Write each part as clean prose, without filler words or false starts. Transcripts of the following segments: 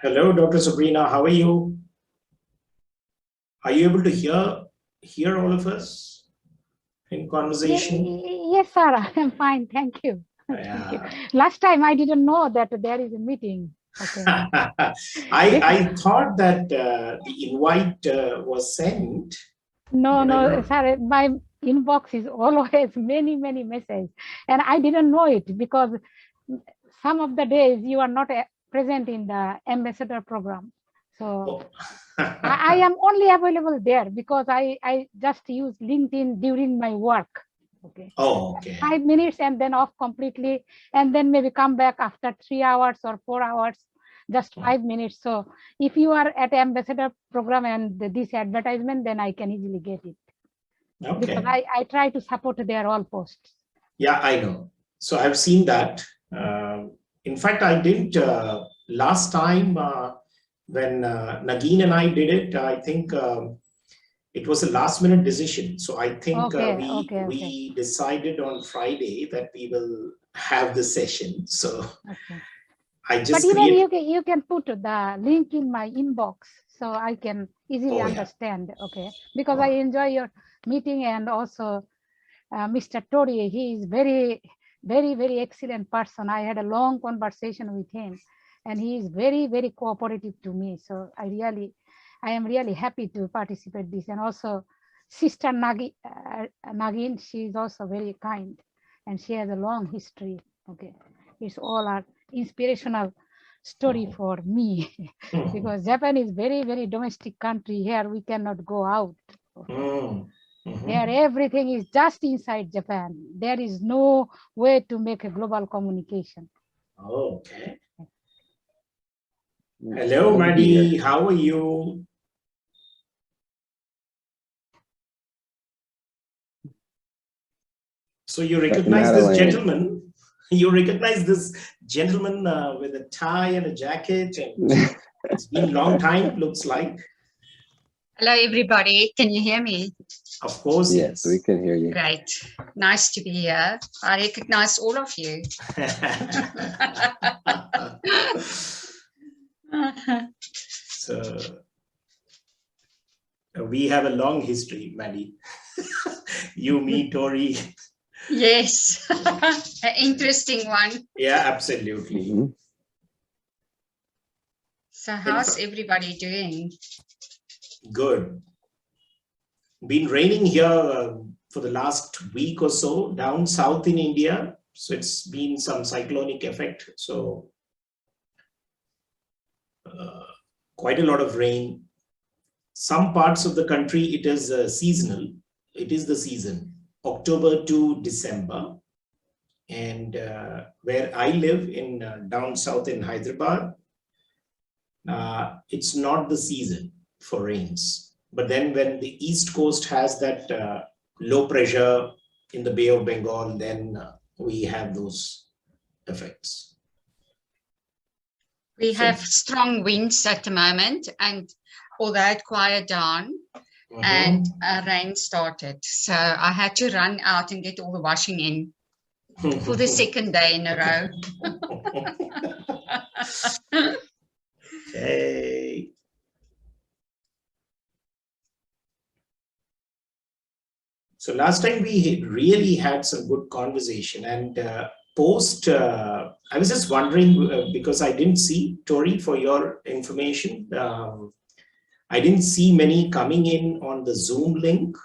Hello, Dr. Sabrina. How are you? Are you able to hear all of us in conversation? Yes, sir. I am fine. Thank you. Thank you. Last time I didn't know that there is a meeting. Okay. I thought that the invite was sent. No, sir. My inbox is always many messages, and I didn't know it because some of the days you are not present in the ambassador program. So I am only available there because I just use LinkedIn during my work. Okay. Oh, okay. 5 minutes and then off completely, and then maybe come back after 3 hours or 4 hours, just 5 minutes. So if you are at ambassador program and this advertisement, then I can easily get it. Okay. Because I try to support their all posts. Yeah, I know. So I've seen that. In fact, I did last time when Nagin and I did it. I think it was a last minute decision. So I think we decided on Friday that we will have the session. So I just you can put the link in my inbox so I can easily understand. Okay, because I enjoy your meeting, and also Mr. Tori, he is very excellent person. I had a long conversation with him, and he is very cooperative to me. So I am really happy to participate this. And also Sister Nagin, she is also very kind, and she has a long history. Okay, it's all our inspirational story for me because Japan is very domestic country. Here we cannot go out. Okay. Here everything is just inside Japan. There is no way to make a global communication. Okay. Hello, Maddie. How are you? So you recognize this gentleman? You recognize this gentleman with a tie and a jacket? And it's been a long time, looks like. Hello, everybody. Can you hear me? Of course, yes. We can hear you. Great. Nice to be here. I recognize all of you. So we have a long history, Maddie. You, me, Tori. Yes, an interesting one. Yeah, absolutely. So how's everybody doing? Good. Been raining here for the last week or so down south in India. So it's been some cyclonic effect. So quite a lot of rain. Some parts of the country, it is seasonal. It is the season, October to December. And where I live in down south in Hyderabad, it's not the season for rains. But then when the East Coast has that low pressure in the Bay of Bengal, then we have those effects. We have strong winds at the moment, and although it quieted down, and rain started. So I had to run out and get all the washing in for the second day in a row. Okay. So last time we really had some good conversation, and I was just wondering because I didn't see, Tori, for your information, I didn't see many coming in on the Zoom link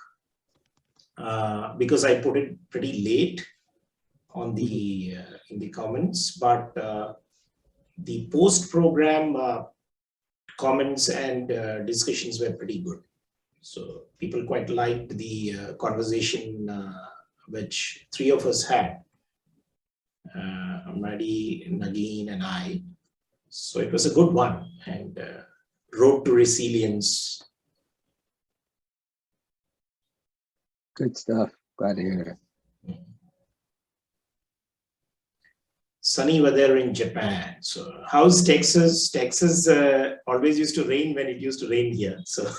because I put it pretty late on the in the comments, but the post-program comments and discussions were pretty good. So people quite liked the conversation which three of us had, Maddie, Nagin, and I. So it was a good one, and Road to Resilience. Good stuff. Glad to hear it. Sunny weather in Japan. So how's Texas? Texas always used to rain when it used to rain here. So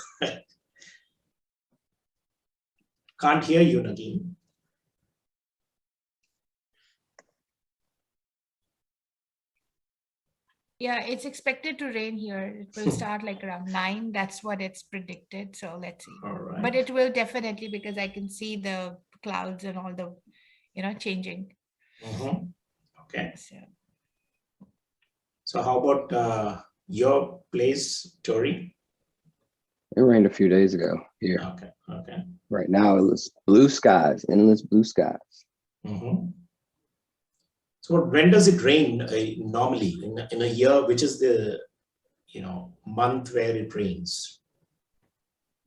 can't hear you, Nagin. Yeah, it's expected to rain here. It will start like around 9. That's what it's predicted. So let's see. All right. But it will definitely, because I can see the clouds and all the, changing. Okay. So So how about your place, Tori? It rained a few days ago here. Okay. Okay. Right now, it was blue skies, endless blue skies. So when does it rain normally in a year? Which is the month where it rains?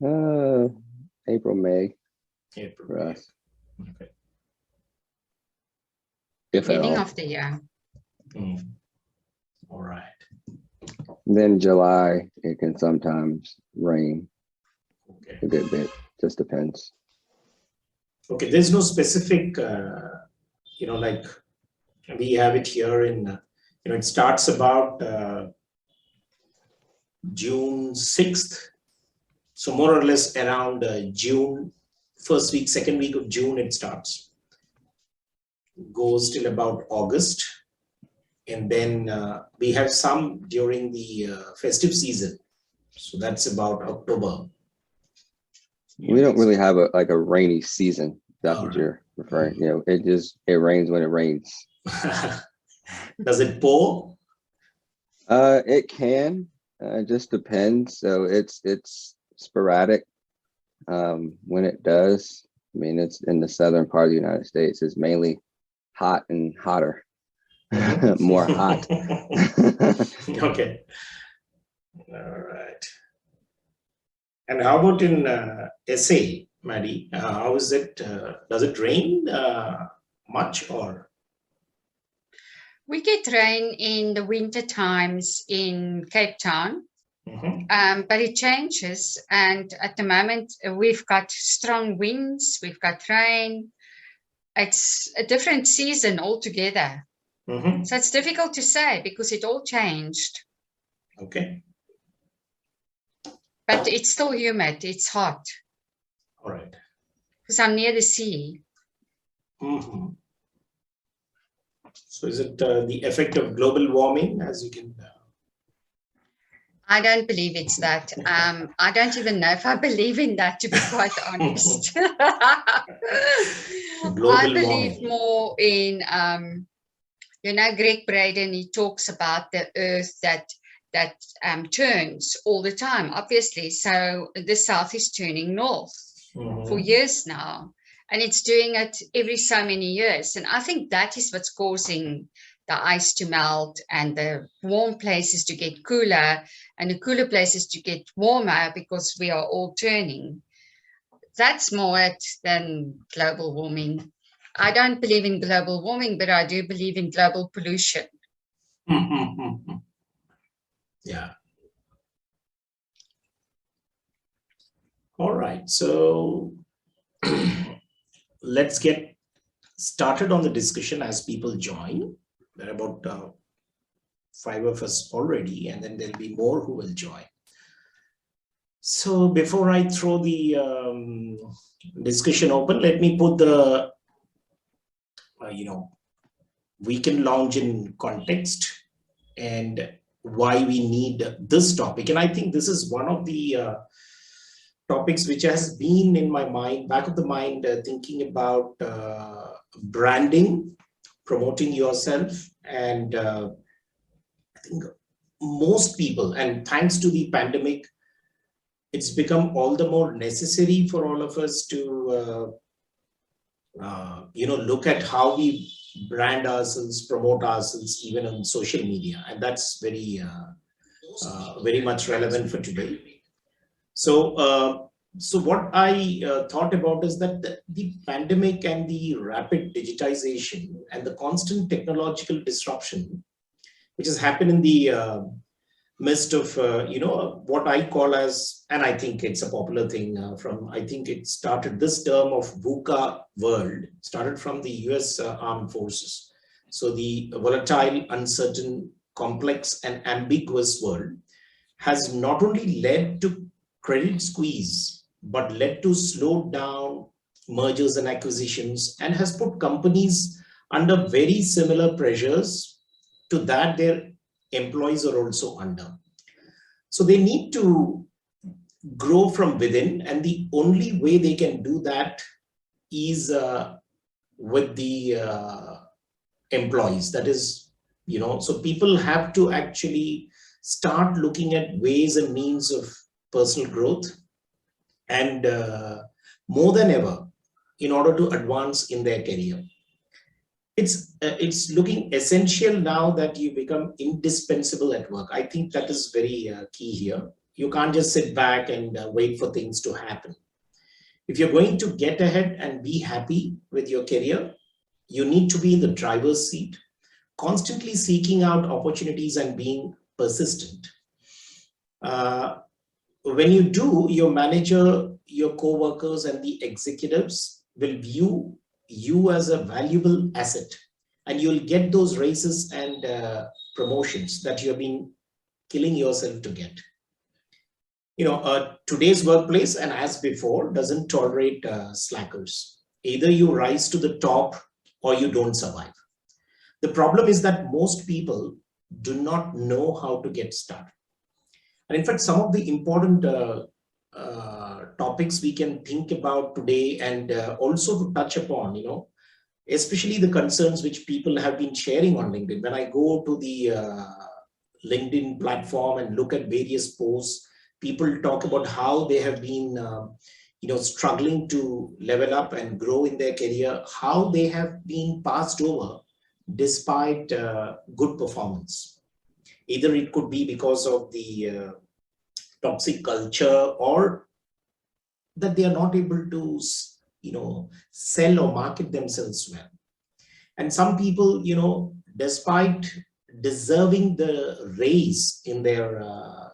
April, May. April. For us. Okay. If at Beginning all. of the year. All right. Then July, it can sometimes rain Okay. a good bit. Just depends. Okay. There's no specific, like we have it here in, it starts about June 6th. So more or less around June, first week, second week of June, it starts. Goes till about August. And then we have some during the festive season. So that's about October. We don't really have a rainy season. That's All what right. you're referring. It rains when it rains. Does it pour? It can. It just depends. So it's sporadic. When it does, I mean, it's in the southern part of the United States. It's mainly hot and hotter. More hot. Okay. All right. And how about in SA, Maddie? How is it? Does it rain much or? We get rain in the winter times in Cape Town, but it changes. And at the moment, we've got strong winds, we've got rain. It's a different season altogether. So it's difficult to say because it all changed. Okay. But it's still humid, it's hot. All right. Because I'm near the sea. So is it the effect of global warming, as you can? I don't believe it's that. I don't even know if I believe in that, to be quite honest. I believe more in, Greg Braden, he talks about the earth that turns all the time, obviously. So the south is turning north for years now. And it's doing it every so many years. And I think that is what's causing the ice to melt and the warm places to get cooler and the cooler places to get warmer because we are all turning. That's more it than global warming. I don't believe in global warming, but I do believe in global pollution. Yeah. All right. So let's get started on the discussion as people join. There are about 5 of us already, and then there'll be more who will join. So before I throw the discussion open, let me put the weekend lounge in context and why we need this topic. And I think this is one of the topics which has been in my mind, back of the mind, thinking about branding, promoting yourself. And I think most people, and thanks to the pandemic, it's become all the more necessary for all of us to look at how we brand ourselves, promote ourselves, even on social media. And that's very much relevant for today. So what I thought about is that the pandemic and the rapid digitization and the constant technological disruption, which has happened in the midst of, what I call as, and I think it's a popular thing I think it started, this term of VUCA world, started from the US Armed Forces. So the volatile, uncertain, complex, and ambiguous world has not only led to credit squeeze, but led to slowed down mergers and acquisitions, and has put companies under very similar pressures to that their employees are also under. So they need to grow from within, and the only way they can do that is with the employees. That is, so people have to actually start looking at ways and means of personal growth, and more than ever, in order to advance in their career. It's looking essential now that you become indispensable at work. I think that is very key here. You can't just sit back and wait for things to happen. If you're going to get ahead and be happy with your career, you need to be in the driver's seat, constantly seeking out opportunities and being persistent. When you do, your manager, your co-workers, and the executives will view you as a valuable asset, and you'll get those raises and promotions that you have been killing yourself to get. Today's workplace, and as before, doesn't tolerate slackers. Either you rise to the top or you don't survive. The problem is that most people do not know how to get started. And in fact, some of the important topics we can think about today, and also to touch upon, especially the concerns which people have been sharing on LinkedIn. When I go to the LinkedIn platform and look at various posts, people talk about how they have been struggling to level up and grow in their career, how they have been passed over despite good performance. Either it could be because of the toxic culture, or that they are not able to sell or market themselves well. And some people, despite deserving the raise in their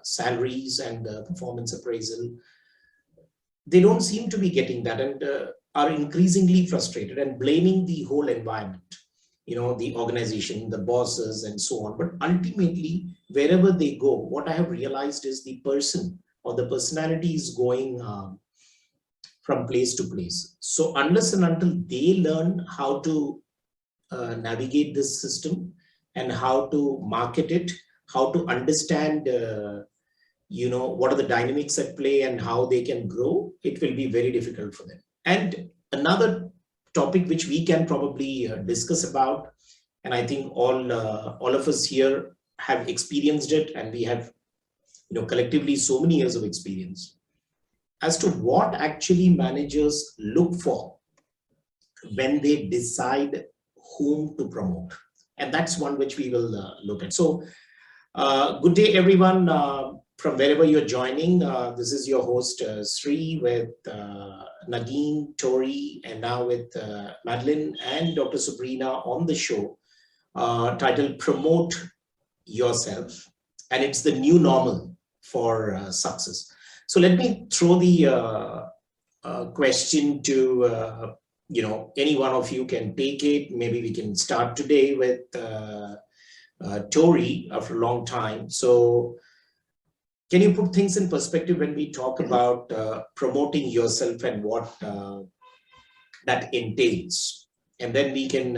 salaries and performance appraisal, they don't seem to be getting that, and are increasingly frustrated and blaming the whole environment, the organization, the bosses, and so on. But ultimately, wherever they go, what I have realized is the person or the personality is going from place to place. So unless and until they learn how to navigate this system and how to market it, how to understand what are the dynamics at play and how they can grow, it will be very difficult for them. And another topic which we can probably discuss about, and I think all of us here have experienced it, and we have collectively so many years of experience, as to what actually managers look for when they decide whom to promote. And that's one which we will look at. So good day, everyone, from wherever you're joining. This is your host, Sri, with Nagin, Tori, and now with Madeline and Dr. Sabrina on the show, titled Promote Yourself. And it's the new normal for success. So let me throw the question to, any one of you can take it. Maybe we can start today with Tori after a long time. So can you put things in perspective when we talk about promoting yourself and what that entails? And then we can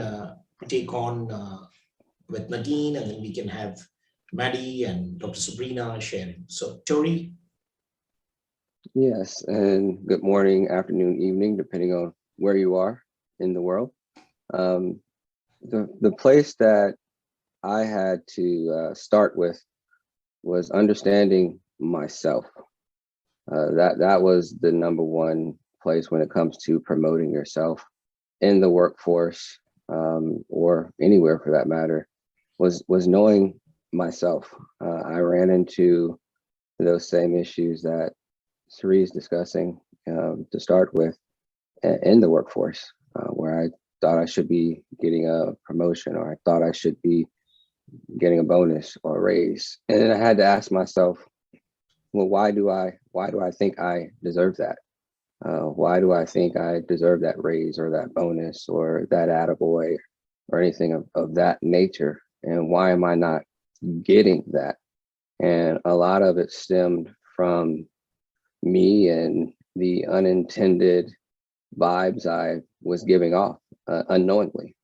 take on with Nagin, and then we can have Maddie and Dr. Sabrina sharing. So Tori. Yes, and good morning, afternoon, evening, depending on where you are in the world. The place that I had to start with was understanding myself. That was the number one place when it comes to promoting yourself in the workforce, or anywhere for that matter, was knowing myself. I ran into those same issues that Sri is discussing to start with in the workforce, where I thought I should be getting a promotion, or I thought I should be getting a bonus or a raise. And then I had to ask myself, well, why do I think I deserve that? Why do I think I deserve that raise or that bonus or that attaboy or anything of that nature? And why am I not getting that? And a lot of it stemmed from me and the unintended vibes I was giving off unknowingly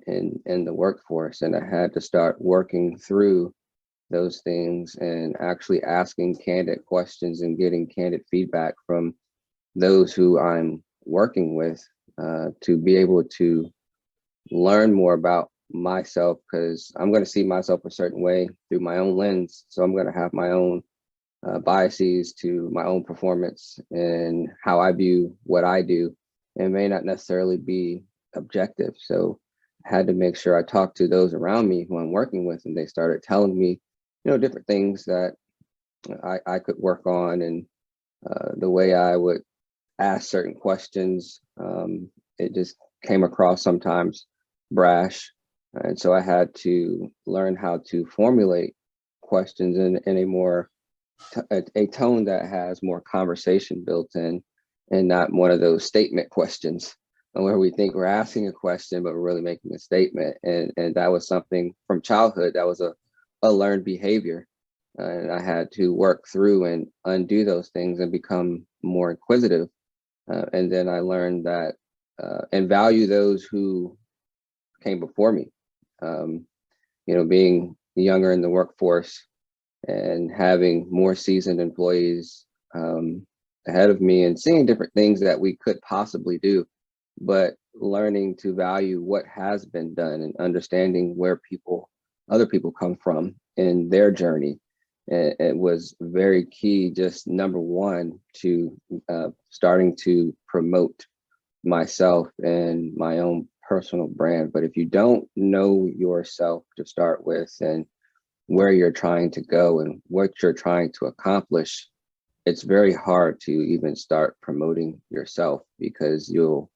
in the workforce. And I had to start working through those things and actually asking candid questions and getting candid feedback from those who I'm working with, to be able to learn more about myself, because I'm going to see myself a certain way through my own lens. So I'm going to have my own biases to my own performance and how I view what I do, and may not necessarily be objective. So I had to make sure I talked to those around me who I'm working with, and they started telling me, different things that I could work on, and the way I would ask certain questions, it just came across sometimes brash. And so I had to learn how to formulate questions in a more a tone that has more conversation built in, and not one of those statement questions where we think we're asking a question but we're really making a statement. And that was something from childhood that was a learned behavior, and I had to work through and undo those things and become more inquisitive. And then I learned that and value those who came before me. Being younger in the workforce and having more seasoned employees ahead of me, and seeing different things that we could possibly do, but learning to value what has been done and understanding where other people come from in their journey. It was very key, just number one, to starting to promote myself and my own personal brand. But if you don't know yourself to start with, and where you're trying to go and what you're trying to accomplish, it's very hard to even start promoting yourself, because you'll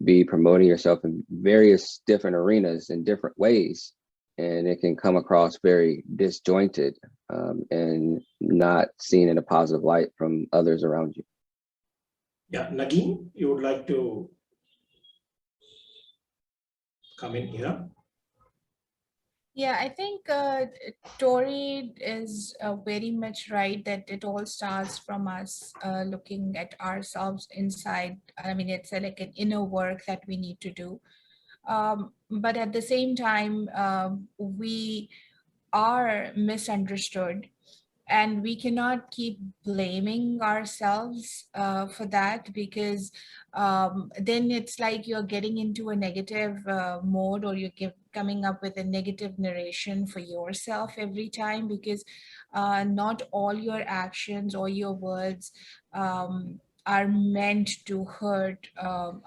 be promoting yourself in various different arenas in different ways, and it can come across very disjointed, and not seen in a positive light from others around you. Yeah, Nagin, you would like to come in here? Yeah, I think Tori is very much right that it all starts from us looking at ourselves inside. I mean, it's like an inner work that we need to do. But at the same time, we are misunderstood, and we cannot keep blaming ourselves for that, because then it's like you're getting into a negative mode, or coming up with a negative narration for yourself every time, because not all your actions or your words are meant to hurt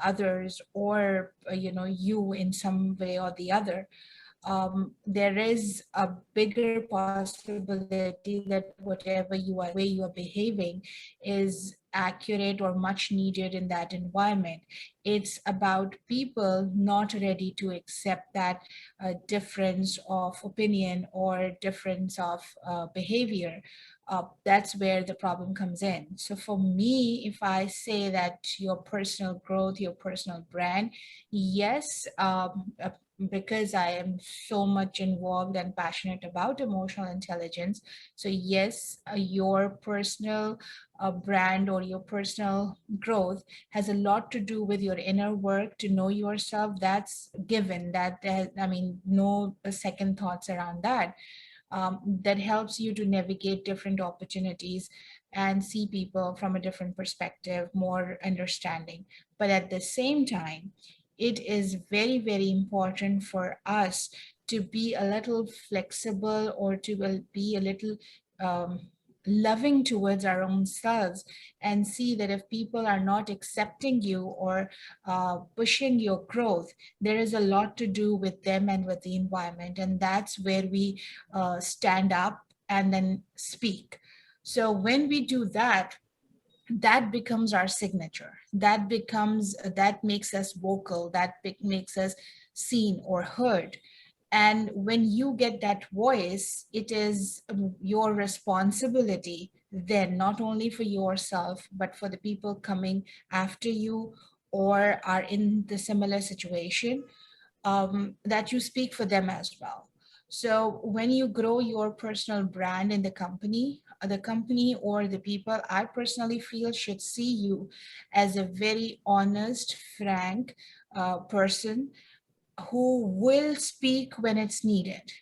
others, or you in some way or the other. There is a bigger possibility that whatever way you are behaving is accurate or much needed in that environment. It's about people not ready to accept that difference of opinion or difference of behavior. That's where the problem comes in. So for me, if I say that your personal growth, your personal brand, yes, because I am so much involved and passionate about emotional intelligence. So yes, your personal brand or your personal growth has a lot to do with your inner work to know yourself. That's given. I mean, no second thoughts around that. That helps you to navigate different opportunities and see people from a different perspective, more understanding. But at the same time, it is very, very important for us to be a little flexible, or to be a little um, loving towards our own selves, and see that if people are not accepting you or pushing your growth, there is a lot to do with them and with the environment. And that's where we stand up and then speak. So when we do that, that becomes our signature. That makes us vocal, makes us seen or heard. And when you get that voice, it is your responsibility then, not only for yourself, but for the people coming after you or are in the similar situation, that you speak for them as well. So when you grow your personal brand in the company or the people, I personally feel, should see you as a very honest, frank person who will speak when it's needed.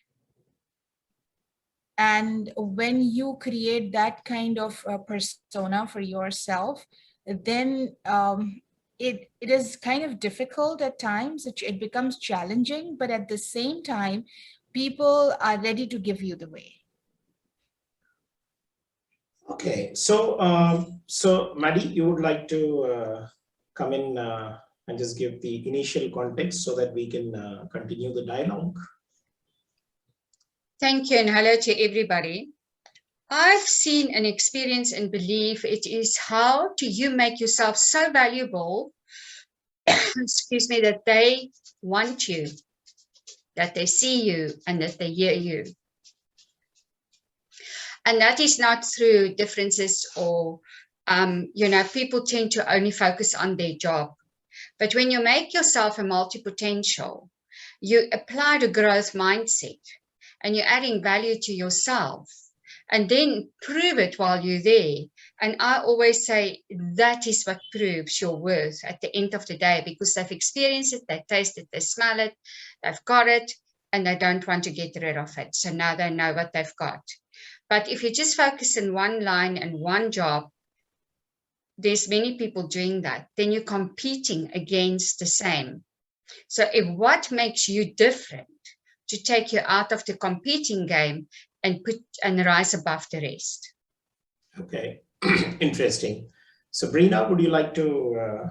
And when you create that kind of persona for yourself, then it is kind of difficult at times. It becomes challenging, but at the same time, people are ready to give you the way. Okay, so so Maddie, you would like to come in and just give the initial context so that we can continue the dialogue. Thank you, and hello to everybody. I've seen and experienced and believe it is how do you make yourself so valuable, excuse me, that they want you, that they see you, and that they hear you. And that is not through differences or, you know, people tend to only focus on their job. But when you make yourself a multi-potential, you apply the growth mindset and you're adding value to yourself, and then prove it while you're there. And I always say that is what proves your worth at the end of the day, because they've experienced it, they taste it, they smell it, they've got it, and they don't want to get rid of it. So now they know what they've got. But if you just focus in one line and one job, there's many people doing that, then you're competing against the same. So if what makes you different to take you out of the competing game and rise above the rest. Okay, interesting. Sabrina, would you like to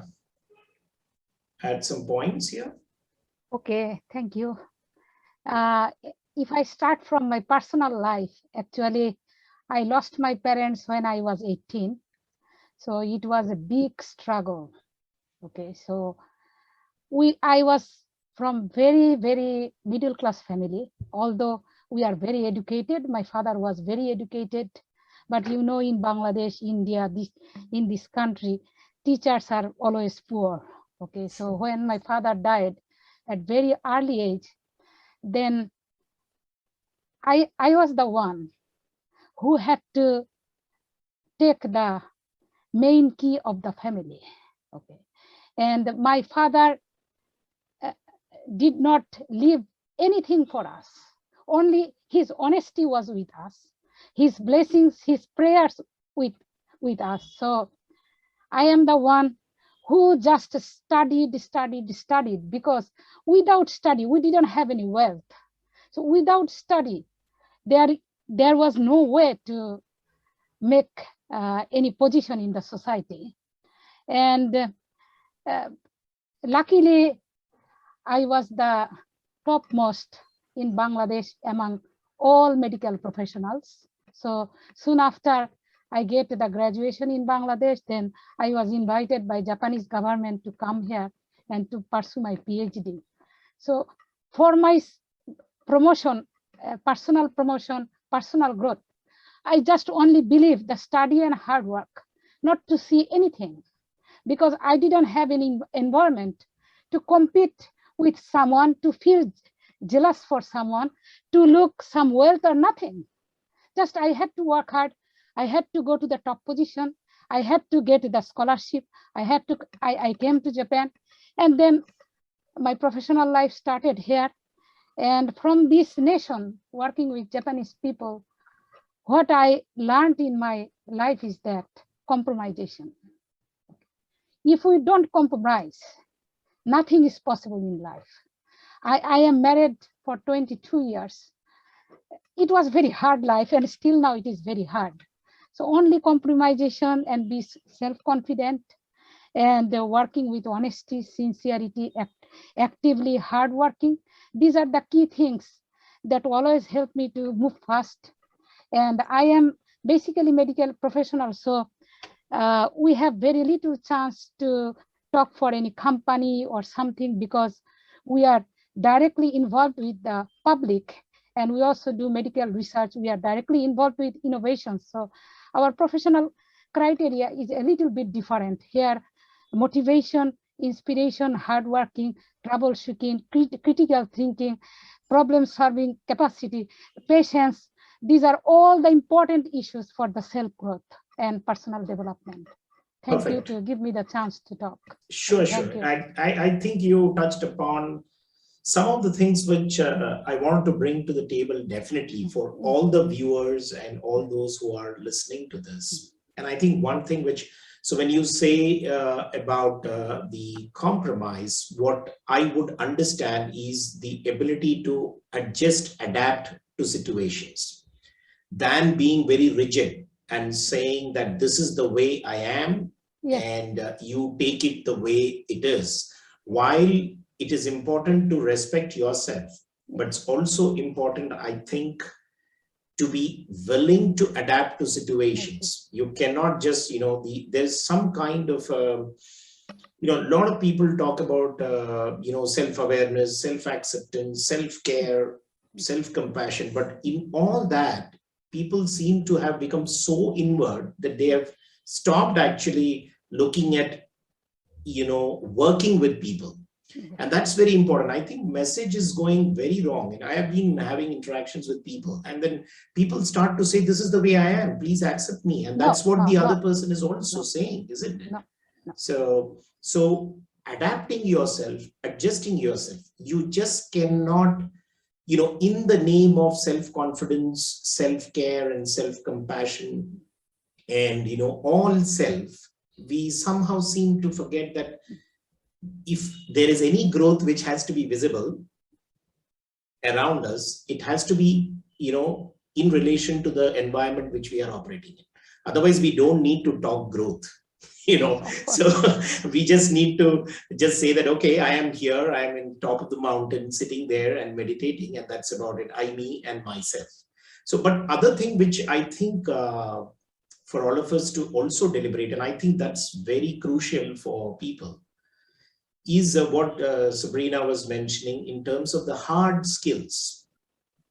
add some points here? Okay, thank you. If I start from my personal life, actually, I lost my parents when I was 18. So it was a big struggle. Okay, so I was from very, very middle class family, although we are very educated. My father was very educated, but you know, in Bangladesh, India, in this country, teachers are always poor. Okay, so when my father died at very early age, then I was the one who had to take the main key of the family. Okay, and my father did not leave anything for us. Only his honesty was with us, his blessings, his prayers with us. So I am the one who just studied, because without study, we didn't have any wealth. So without study, there was no way to make any position in the society. And luckily, I was the topmost in Bangladesh among all medical professionals. So soon after I get the graduation in Bangladesh, then I was invited by Japanese government to come here and to pursue my PhD. So for my promotion, personal growth, I just only believe the study and hard work, not to see anything, because I didn't have any environment to compete with someone, to feel jealous for someone, to look some wealth or nothing. Just I had to work hard. I had to go to the top position. I had to get the scholarship. I came to Japan, and then my professional life started here. And from this nation, working with Japanese people, what I learned in my life is that compromisation. If we don't compromise, nothing is possible in life. I am married for 22 years. It was very hard life, and still now it is very hard. So only compromisation and be self-confident and working with honesty, sincerity, actively hardworking. These are the key things that always help me to move fast. And I am basically medical professional, so we have very little chance to talk for any company or something, because we are directly involved with the public, and we also do medical research. We are directly involved with innovation. So our professional criteria is a little bit different. Here, motivation, inspiration, hardworking, troubleshooting, critical thinking, problem solving capacity, patience. These are all the important issues for the self-growth and personal development. Thank Perfect. you to give me the chance to talk. Sure, Thank sure. you. I think you touched upon some of the things which I want to bring to the table definitely for all the viewers and all those who are listening to this. And I think one thing which, so when you say about the compromise, what I would understand is the ability to adjust, adapt to situations, than being very rigid and saying that this is the way I am, and you take it the way it is. While it is important to respect yourself, but it's also important, I think, to be willing to adapt to situations. You cannot just, there's some kind of, a lot of people talk about, self-awareness, self-acceptance, self-care, self-compassion, but in all that, people seem to have become so inward that they have stopped actually looking at, working with people. And that's very important. I think message is going very wrong. And I have been having interactions with people, and then people start to say, this is the way I am, please accept me. And that's what the other person is also saying, isn't it? So adapting yourself, adjusting yourself, you just cannot, in the name of self-confidence, self-care and self-compassion and, all self, we somehow seem to forget that if there is any growth which has to be visible around us, it has to be, in relation to the environment which we are operating in. Otherwise, we don't need to talk growth, so we just need to just say that, okay, I am here, I am in top of the mountain, sitting there and meditating, and that's about it. I, me and myself. So, but other thing which I think for all of us to also deliberate, and I think that's very crucial for people, is what Sabrina was mentioning in terms of the hard skills,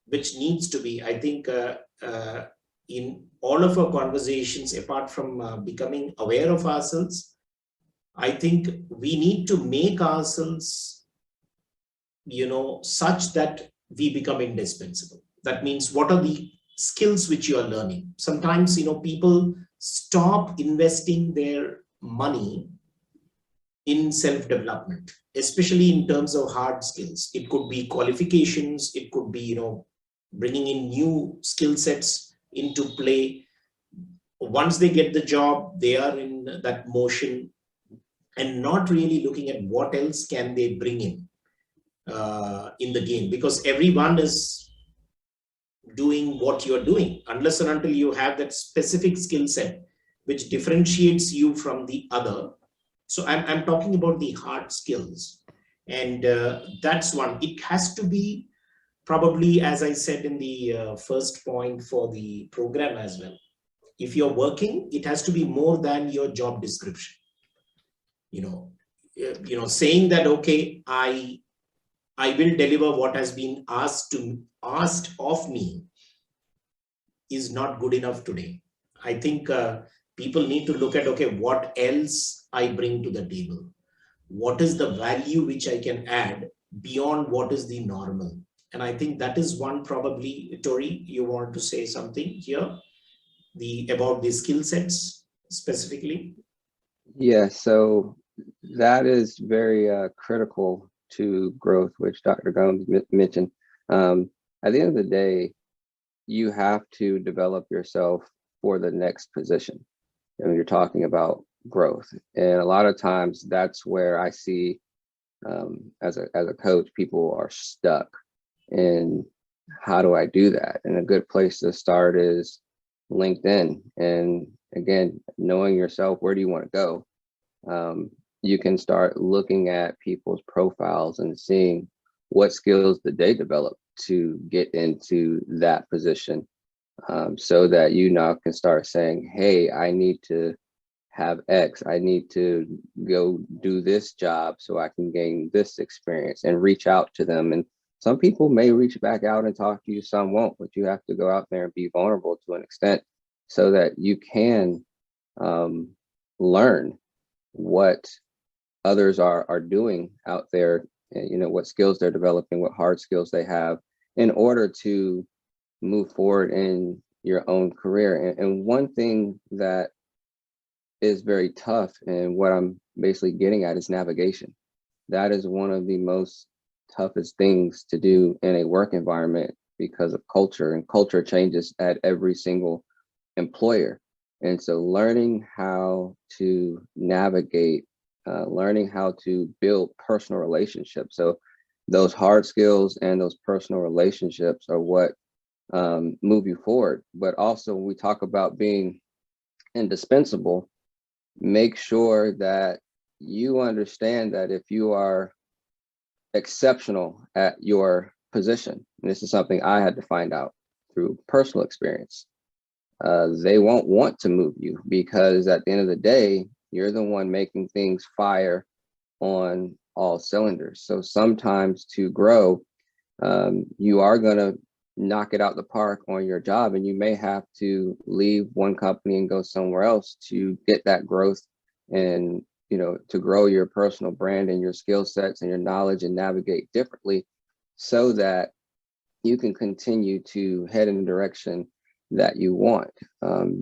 which needs to be, I think, in all of our conversations, apart from becoming aware of ourselves, I think we need to make ourselves, such that we become indispensable. That means, what are the skills which you are learning? Sometimes, people stop investing their money in self-development, especially in terms of hard skills. It could be qualifications, it could be, bringing in new skill sets into play. Once they get the job, they are in that motion and not really looking at what else can they bring in the game, because everyone is doing what you're doing, unless and until you have that specific skill set which differentiates you from the other. So I'm talking about the hard skills, and that's one. It has to be probably, as I said in the first point for the program as well, if you're working, it has to be more than your job description. Saying that, okay, I will deliver what has been asked of me is not good enough today. I think people need to look at, okay, what else I bring to the table? What is the value which I can add beyond what is the normal? And I think that is one, probably, Tori, you want to say something here, about the skill sets specifically? Yeah, so that is very critical to growth, which Dr. Gomes mentioned. At the end of the day, you have to develop yourself for the next position. And you're talking about growth. And a lot of times that's where I see, as a coach, people are stuck in, how do I do that? And a good place to start is LinkedIn. And again, knowing yourself, where do you want to go? You can start looking at people's profiles and seeing what skills did they develop to get into that position, so that you now can start saying, hey, I need to have X, I need to go do this job so I can gain this experience, and reach out to them. And some people may reach back out and talk to you, some won't, but you have to go out there and be vulnerable to an extent so that you can learn what others are doing out there, what skills they're developing, what hard skills they have, in order to move forward in your own career. And one thing that is very tough, and what I'm basically getting at, is navigation. That is one of the most toughest things to do in a work environment because of culture, and culture changes at every single employer. And so learning how to navigate, learning how to build personal relationships. So those hard skills and those personal relationships are what move you forward. But also when we talk about being indispensable, make sure that you understand that if you are exceptional at your position, and this is something I had to find out through personal experience, they won't want to move you, because at the end of the day, you're the one making things fire on all cylinders. So sometimes to grow, you are going to knock it out the park on your job, and you may have to leave one company and go somewhere else to get that growth, and to grow your personal brand and your skill sets and your knowledge and navigate differently, so that you can continue to head in the direction that you want.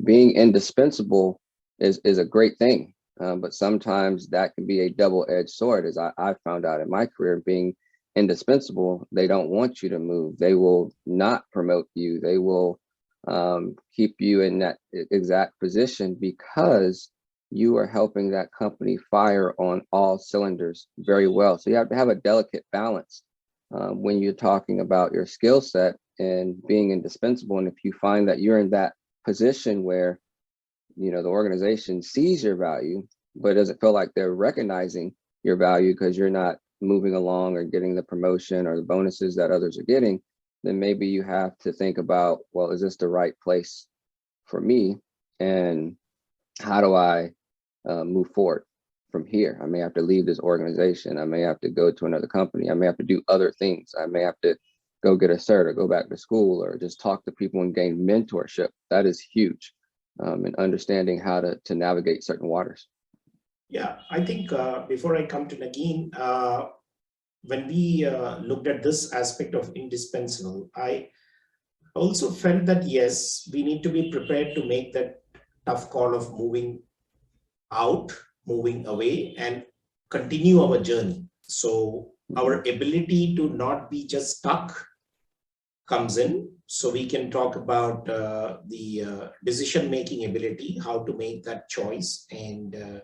Being indispensable is a great thing, but sometimes that can be a double-edged sword. As I found out in my career, being indispensable, they don't want you to move. They will not promote you. They will keep you in that exact position because you are helping that company fire on all cylinders very well. So you have to have a delicate balance when you're talking about your skill set and being indispensable. And if you find that you're in that position where the organization sees your value, but doesn't feel like they're recognizing your value because you're not moving along or getting the promotion or the bonuses that others are getting, then maybe you have to think about, well, is this the right place for me? And how do I move forward from here? I may have to leave this organization. I may have to go to another company. I may have to do other things. I may have to go get a cert or go back to school or just talk to people and gain mentorship. That is huge, and understanding how to navigate certain waters. Yeah, I think before I come to Nagin, when we looked at this aspect of indispensable, I also felt that, yes, we need to be prepared to make that tough call of moving out, moving away, and continue our journey. So our ability to not be just stuck comes in. So we can talk about the decision-making ability, how to make that choice and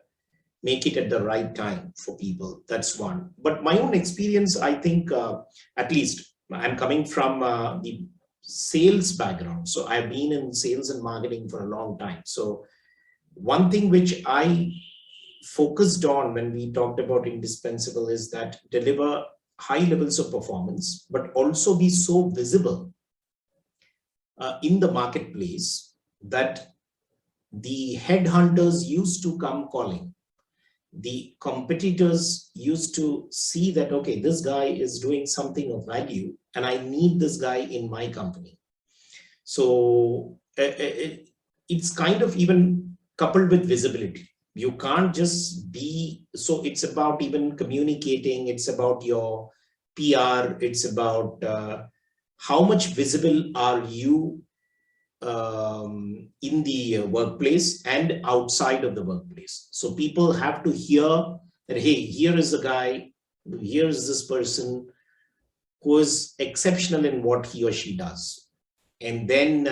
make it at the right time for people. That's one. But my own experience, I think, at least I'm coming from the sales background. So I've been in sales and marketing for a long time. So one thing which I focused on when we talked about indispensable is that deliver high levels of performance, but also be so visible in the marketplace that the headhunters used to come calling. The competitors used to see that, okay, this guy is doing something of value and I need this guy in my company. So it's kind of even coupled with visibility. You can't just be, so it's about even communicating, it's about your PR, it's about how much visible are you in the workplace and outside of the workplace. So people have to hear that, hey, here is a guy, here is this person who is exceptional in what he or she does. And then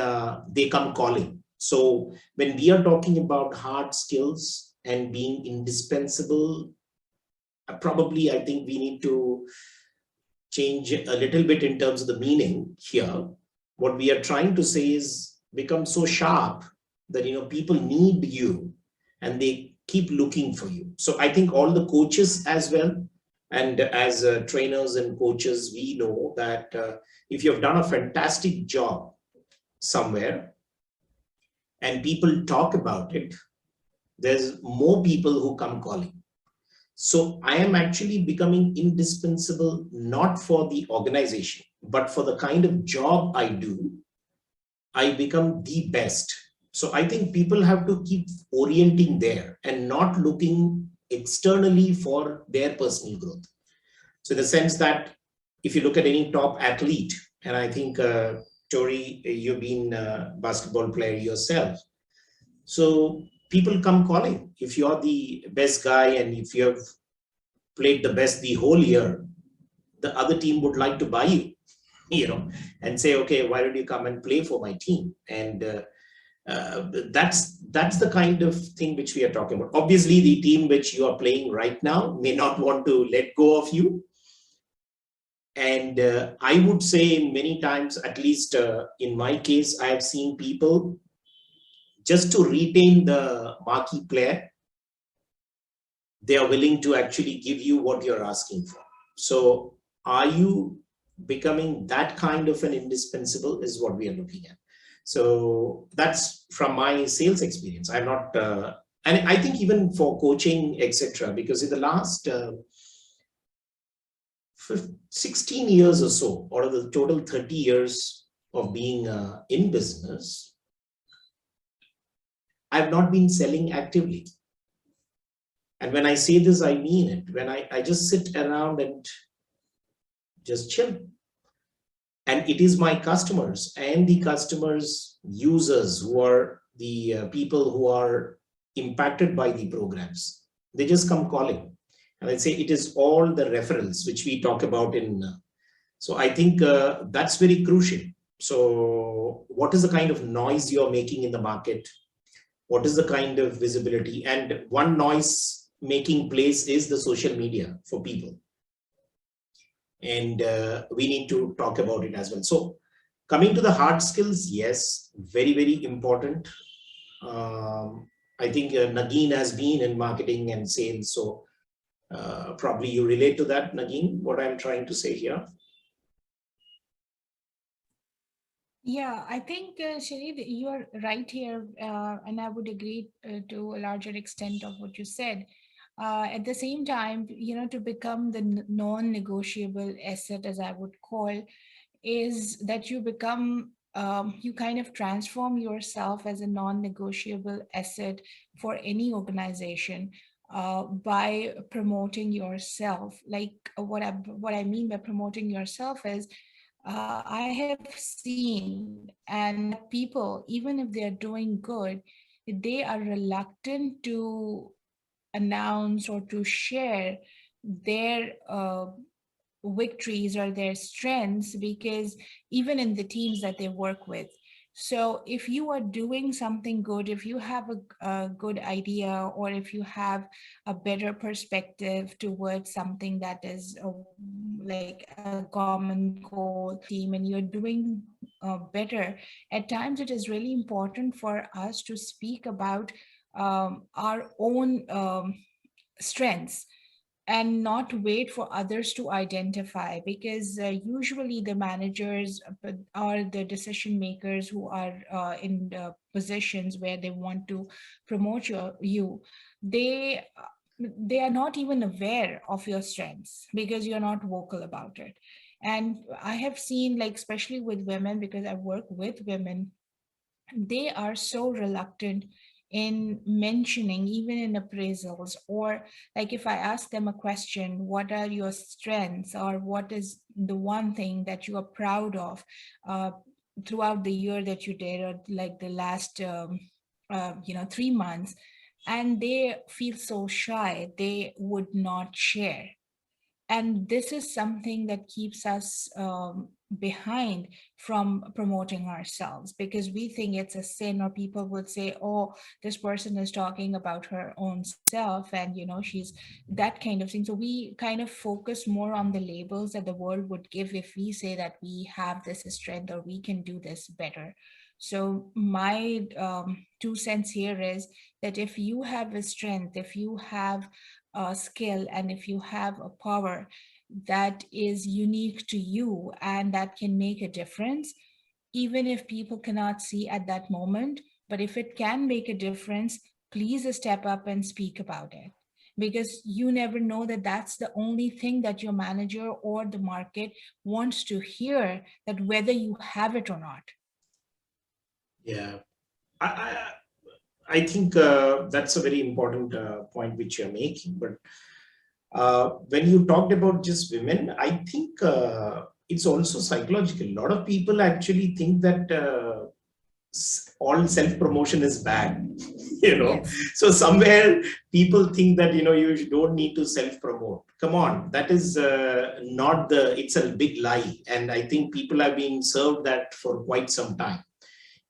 they come calling. So when we are talking about hard skills and being indispensable, probably I think we need to change a little bit in terms of the meaning here. What we are trying to say is become so sharp that people need you and they keep looking for you. So I think all the coaches as well, and as trainers and coaches, we know that if you have done a fantastic job somewhere and people talk about it, there's more people who come calling. So I am actually becoming indispensable, not for the organization, but for the kind of job I do. I become the best. So I think people have to keep orienting there and not looking externally for their personal growth. So in the sense that if you look at any top athlete, and I think Tori, you've been a basketball player yourself. So people come calling. If you're the best guy and if you have played the best the whole year, the other team would like to buy you, and say, okay, why don't you come and play for my team? And that's the kind of thing which we are talking about. Obviously, the team which you are playing right now may not want to let go of you. And I would say many times, at least in my case, I have seen people just to retain the marquee player, they are willing to actually give you what you're asking for. So are you becoming that kind of an indispensable is what we are looking at. So that's from my sales experience. I'm not, and I think even for coaching, etc., because in the last 16 years or so, out of the total 30 years of being in business, I've not been selling actively. And when I say this, I mean it. When I just sit around and just chill. And it is my customers and the customers' users who are the people who are impacted by the programs. They just come calling. And I'd say it is all the referrals which we talk about in. So I think that's very crucial. So what is the kind of noise you're making in the market? What is the kind of visibility? And one noise making place is the social media for people. And we need to talk about it as well. So coming to the hard skills, yes, very, very important. I think Nagin has been in marketing and sales. So probably you relate to that, Nagin, what I'm trying to say here. Yeah, I think, Shri, you are right here, and I would agree to a larger extent of what you said. At the same time, to become the non-negotiable asset, as I would call, is that you become, you kind of transform yourself as a non-negotiable asset for any organization by promoting yourself. Like what I mean by promoting yourself is, I have seen, and people, even if they're doing good, they are reluctant to announce or to share their victories or their strengths, because even in the teams that they work with. So if you are doing something good, if you have a good idea, or if you have a better perspective towards something that is like a common goal team, and you're doing better, at times it is really important for us to speak about our own strengths and not wait for others to identify, because usually the managers are the decision makers who are in the positions where they want to promote you. They are not even aware of your strengths because you're not vocal about it. And I have seen, like, especially with women, because I work with women, they are so reluctant in mentioning, even in appraisals, or like if I ask them a question, what are your strengths, or what is the one thing that you are proud of throughout the year that you did, or like the last 3 months, and they feel so shy, they would not share. And this is something that keeps us behind from promoting ourselves, because we think it's a sin, or people would say, oh, this person is talking about her own self, and she's that kind of thing. So we kind of focus more on the labels that the world would give if we say that we have this strength or we can do this better. So my 2 cents here is that if you have a strength, if you have a skill, and if you have a power that is unique to you and that can make a difference, even if people cannot see at that moment, but if it can make a difference, please step up and speak about it. Because you never know that that's the only thing that your manager or the market wants to hear, that whether you have it or not. Yeah, I think that's a very important point which you're making. But when you talked about just women, I think it's also psychological. A lot of people actually think that all self-promotion is bad, you know. Yes. So somewhere people think that, you know, you don't need to self-promote. Come on, that is not the, it's a big lie. And I think people are being served that for quite some time.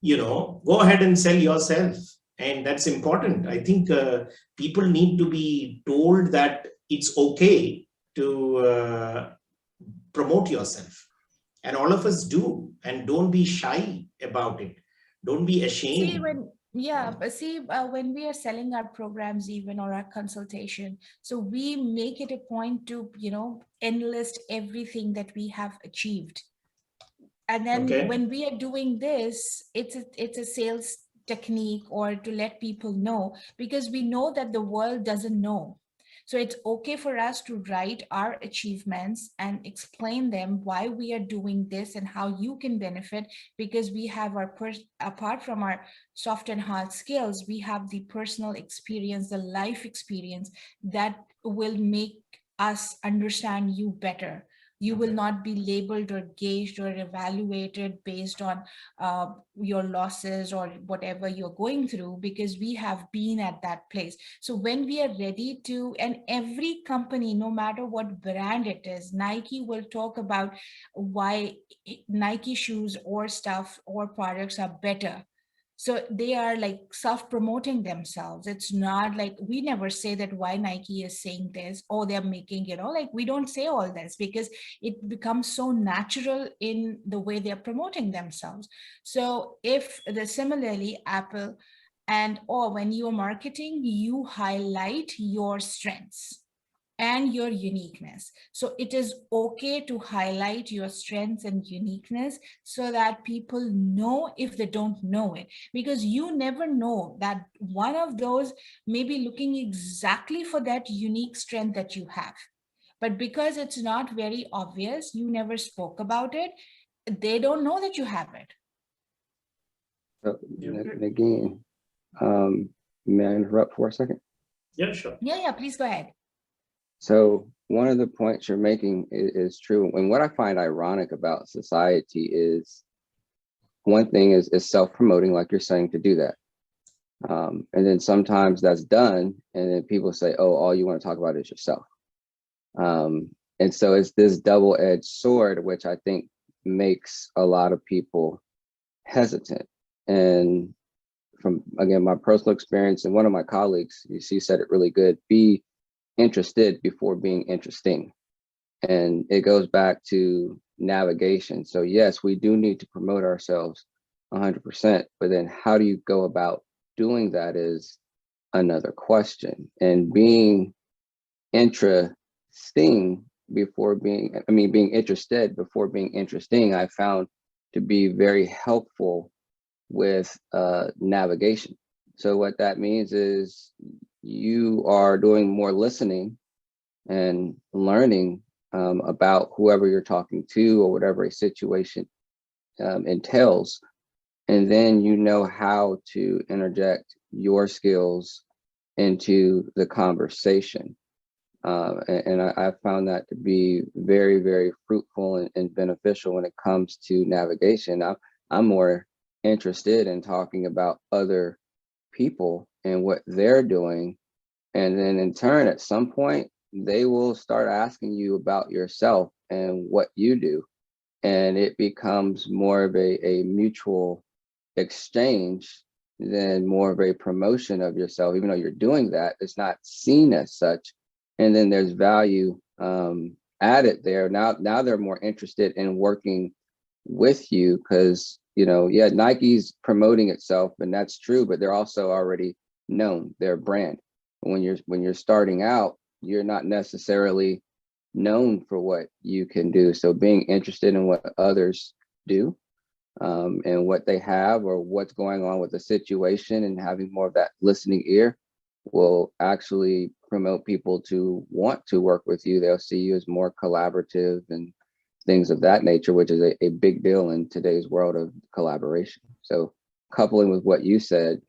You know, go ahead and sell yourself. And that's important. I think people need to be told that it's okay to promote yourself. And all of us do. And don't be shy about it. Don't be ashamed. See, when we are selling our programs even or our consultation, so we make it a point to, you know, enlist everything that we have achieved. And then when we are doing this, it's a sales technique or to let people know, because we know that the world doesn't know. So it's okay for us to write our achievements and explain them why we are doing this and how you can benefit, because we have our, apart from our soft and hard skills, we have the personal experience, the life experience that will make us understand you better. You will not be labeled or gauged or evaluated based on your losses or whatever you're going through, because we have been at that place. So when we are ready to, and every company, no matter what brand it is, Nike will talk about why Nike shoes or stuff or products are better. So they are like self-promoting themselves. It's not like, we never say that why Nike is saying this, or they're making, you know, like we don't say all this because it becomes so natural in the way they're promoting themselves. So if similarly Apple or when you're marketing, you highlight your strengths and your uniqueness. So it is okay to highlight your strengths and uniqueness so that people know if they don't know it, because you never know that one of those may be looking exactly for that unique strength that you have. But because it's not very obvious, you never spoke about it, they don't know that you have it. So, again, may I interrupt for a second? Yeah, sure. Yeah, please go ahead. So one of the points you're making is true. And what I find ironic about society is, one thing is self-promoting, like you're saying, to do that. And then sometimes that's done, and then people say, oh, all you want to talk about is yourself. And so it's this double-edged sword, which I think makes a lot of people hesitant. And from, again, my personal experience, and one of my colleagues, she said it really good, be interested before being interesting. And it goes back to navigation. So yes, we do need to promote ourselves 100%, but then how do you go about doing that is another question. And being interesting before being, being interested before being interesting, I found to be very helpful with navigation. So what that means is you are doing more listening and learning about whoever you're talking to or whatever a situation entails. And then you know how to interject your skills into the conversation. And I found that to be very, very fruitful and beneficial when it comes to navigation. I'm more interested in talking about other people and what they're doing. And then in turn, at some point, they will start asking you about yourself and what you do. And it becomes more of a mutual exchange than more of a promotion of yourself. Even though you're doing that, it's not seen as such. And then there's value added there. Now they're more interested in working with you because, yeah, Nike's promoting itself, and that's true, but they're also already known, their brand. When you're starting out, you're not necessarily known for what you can do. So being interested in what others do and what they have or what's going on with the situation and having more of that listening ear will actually promote people to want to work with you. They'll see you as more collaborative and things of that nature, which is a big deal in today's world of collaboration. So coupling with what you said,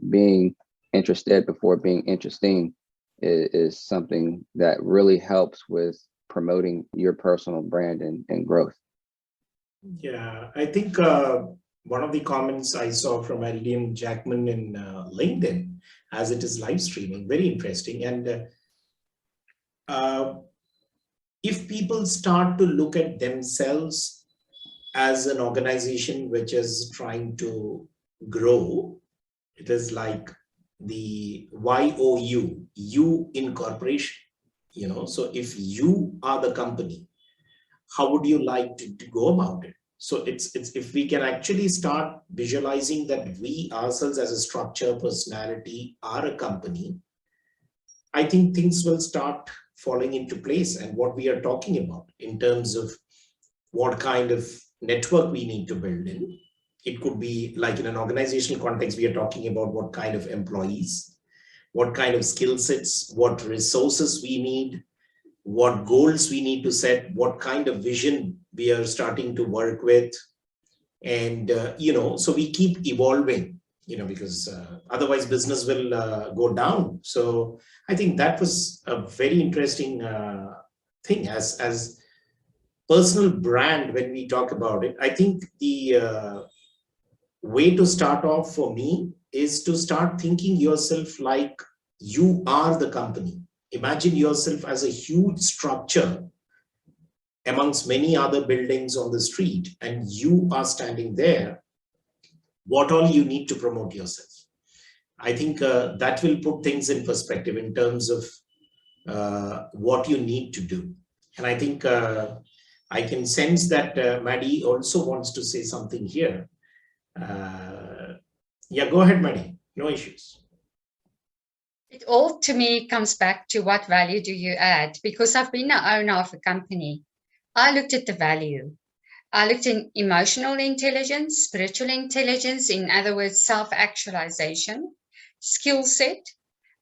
being interested before being interesting is something that really helps with promoting your personal brand and growth. Yeah, I think one of the comments I saw from Aldiam Jackman in LinkedIn, as it is live streaming, very interesting. And if people start to look at themselves as an organization which is trying to grow, it is like the YOU, you incorporation, you know. So if you are the company, how would you like to go about it? So it's if we can actually start visualizing that we ourselves as a structure, personality are a company, I think things will start falling into place. And what we are talking about in terms of what kind of network we need to build in, it could be like in an organizational context, we are talking about what kind of employees, what kind of skill sets, what resources we need, what goals we need to set, what kind of vision we are starting to work with. And, you know, so we keep evolving, you know, because otherwise business will go down. So I think that was a very interesting thing as personal brand. When we talk about it, I think the way to start off for me is to start thinking yourself like you are the company. Imagine yourself as a huge structure amongst many other buildings on the street, and you are standing there. What all you need to promote yourself? I think that will put things in perspective in terms of what you need to do. And I think I can sense that Maddie also wants to say something here. Yeah, go ahead, Maddie. No issues. It all to me comes back to what value do you add? Because I've been the owner of a company. I looked at the value. I looked at emotional intelligence, spiritual intelligence, in other words, self-actualization, skill set,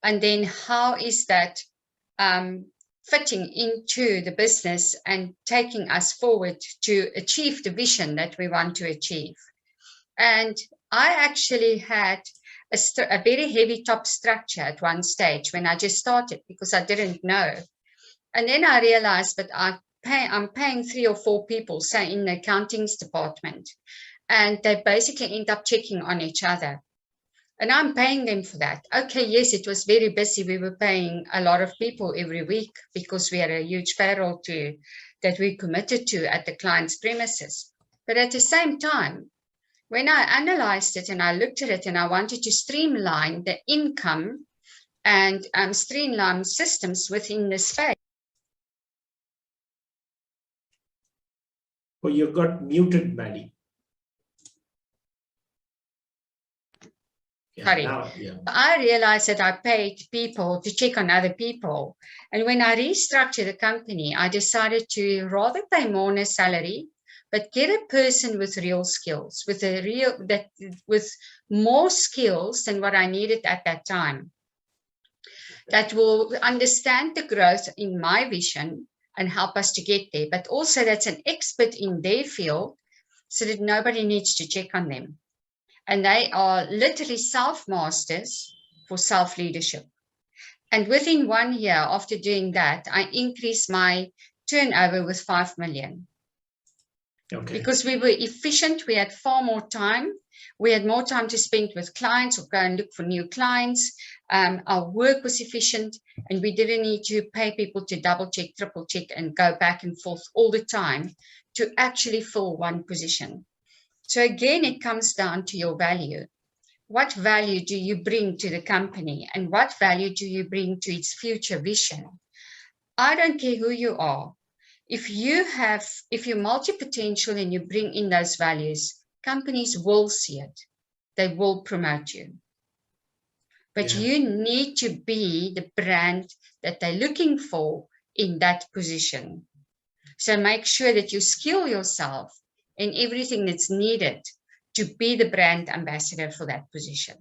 and then how is that fitting into the business and taking us forward to achieve the vision that we want to achieve. And I actually had a very heavy top structure at one stage when I just started because I didn't know. And then I realized that I'm paying 3 or 4 people, say in the accountings department, and they basically end up checking on each other. And I'm paying them for that. Okay, yes, it was very busy. We were paying a lot of people every week because we had a huge payroll that we committed to at the client's premises. But at the same time, when I analyzed it and I looked at it and I wanted to streamline the income and streamline systems within the space. Oh, you got muted, Maddie. Yeah, Sorry. now, yeah. I realized that I paid people to check on other people. And when I restructured the company, I decided to rather pay more on a salary, but get a person with real skills, with more skills than what I needed at that time, that will understand the growth in my vision and help us to get there, but also that's an expert in their field so that nobody needs to check on them. And they are literally self-masters for self-leadership. And within 1 year after doing that, I increased my turnover with 5 million. Okay. Because we were efficient, we had far more time. We had more time to spend with clients or go and look for new clients. Our work was efficient and we didn't need to pay people to double check, triple check and go back and forth all the time to actually fill one position. So again, it comes down to your value. What value do you bring to the company and what value do you bring to its future vision? I don't care who you are. If you're multi-potential and you bring in those values, companies will see it. They will promote you. But you need to be the brand that they're looking for in that position. So make sure that you skill yourself in everything that's needed to be the brand ambassador for that position.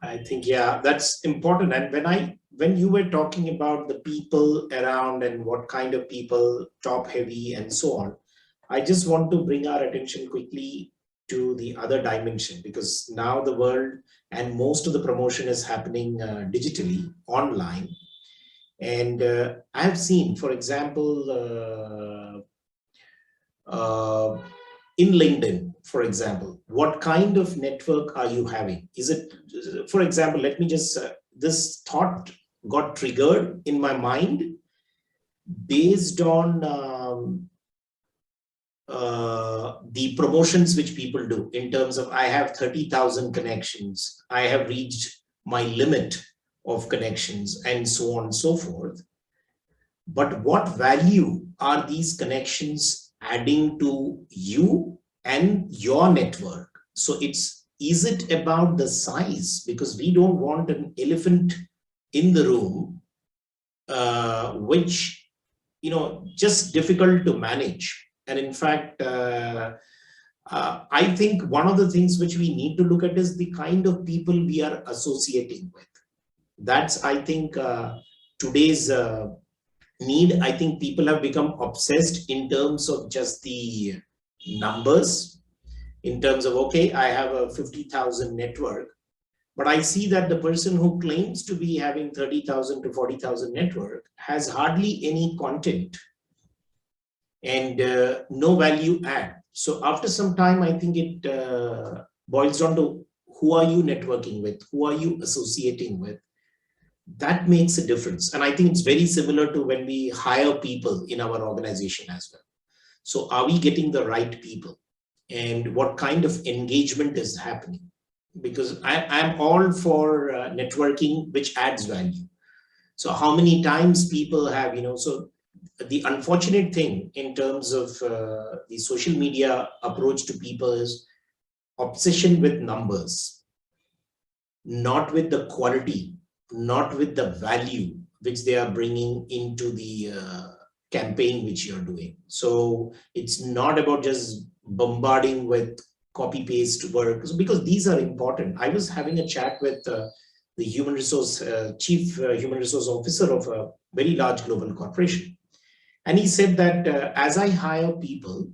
I think, yeah, that's important. And when you were talking about the people around and what kind of people, top heavy and so on, I just want to bring our attention quickly to the other dimension, because now the world and most of the promotion is happening digitally, online. And I have seen, for example, in LinkedIn, for example, what kind of network are you having? Is it, for example, let me just, this thought got triggered in my mind based on the promotions which people do in terms of, I have 30,000 connections, I have reached my limit of connections, and so on and so forth. But what value are these connections adding to you and your network? So is it about the size? Because we don't want an elephant in the room, which, just difficult to manage. And in fact, I think one of the things which we need to look at is the kind of people we are associating with. That's, I think, today's need. I think people have become obsessed in terms of just the numbers, in terms of, okay, I have a 50,000 network, but I see that the person who claims to be having 30,000 to 40,000 network has hardly any content and no value add. So after some time, I think it boils down to who are you networking with? Who are you associating with? That makes a difference. And I think it's very similar to when we hire people in our organization as well. So are we getting the right people? And what kind of engagement is happening? Because I'm all for networking, which adds value. So how many times people have, so the unfortunate thing in terms of the social media approach to people is obsession with numbers, not with the quality, not with the value which they are bringing into the campaign which you're doing. So it's not about just bombarding with copy paste work, because these are important. I was having a chat with the human resource chief human resource officer of a very large global corporation, and he said that as I hire people,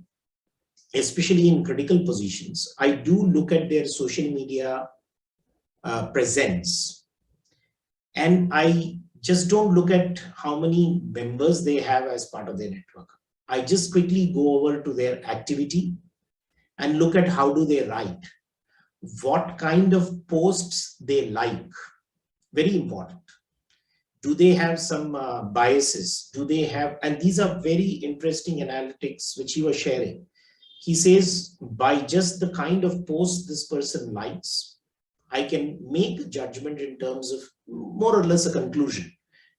especially in critical positions, I do look at their social media presence, and I just don't look at how many members they have as part of their network. I just quickly go over to their activity and look at how do they write, what kind of posts they like. Very important. Do they have some biases? Do they have, and these are very interesting analytics which he was sharing. He says, by just the kind of post this person likes, I can make a judgment in terms of more or less a conclusion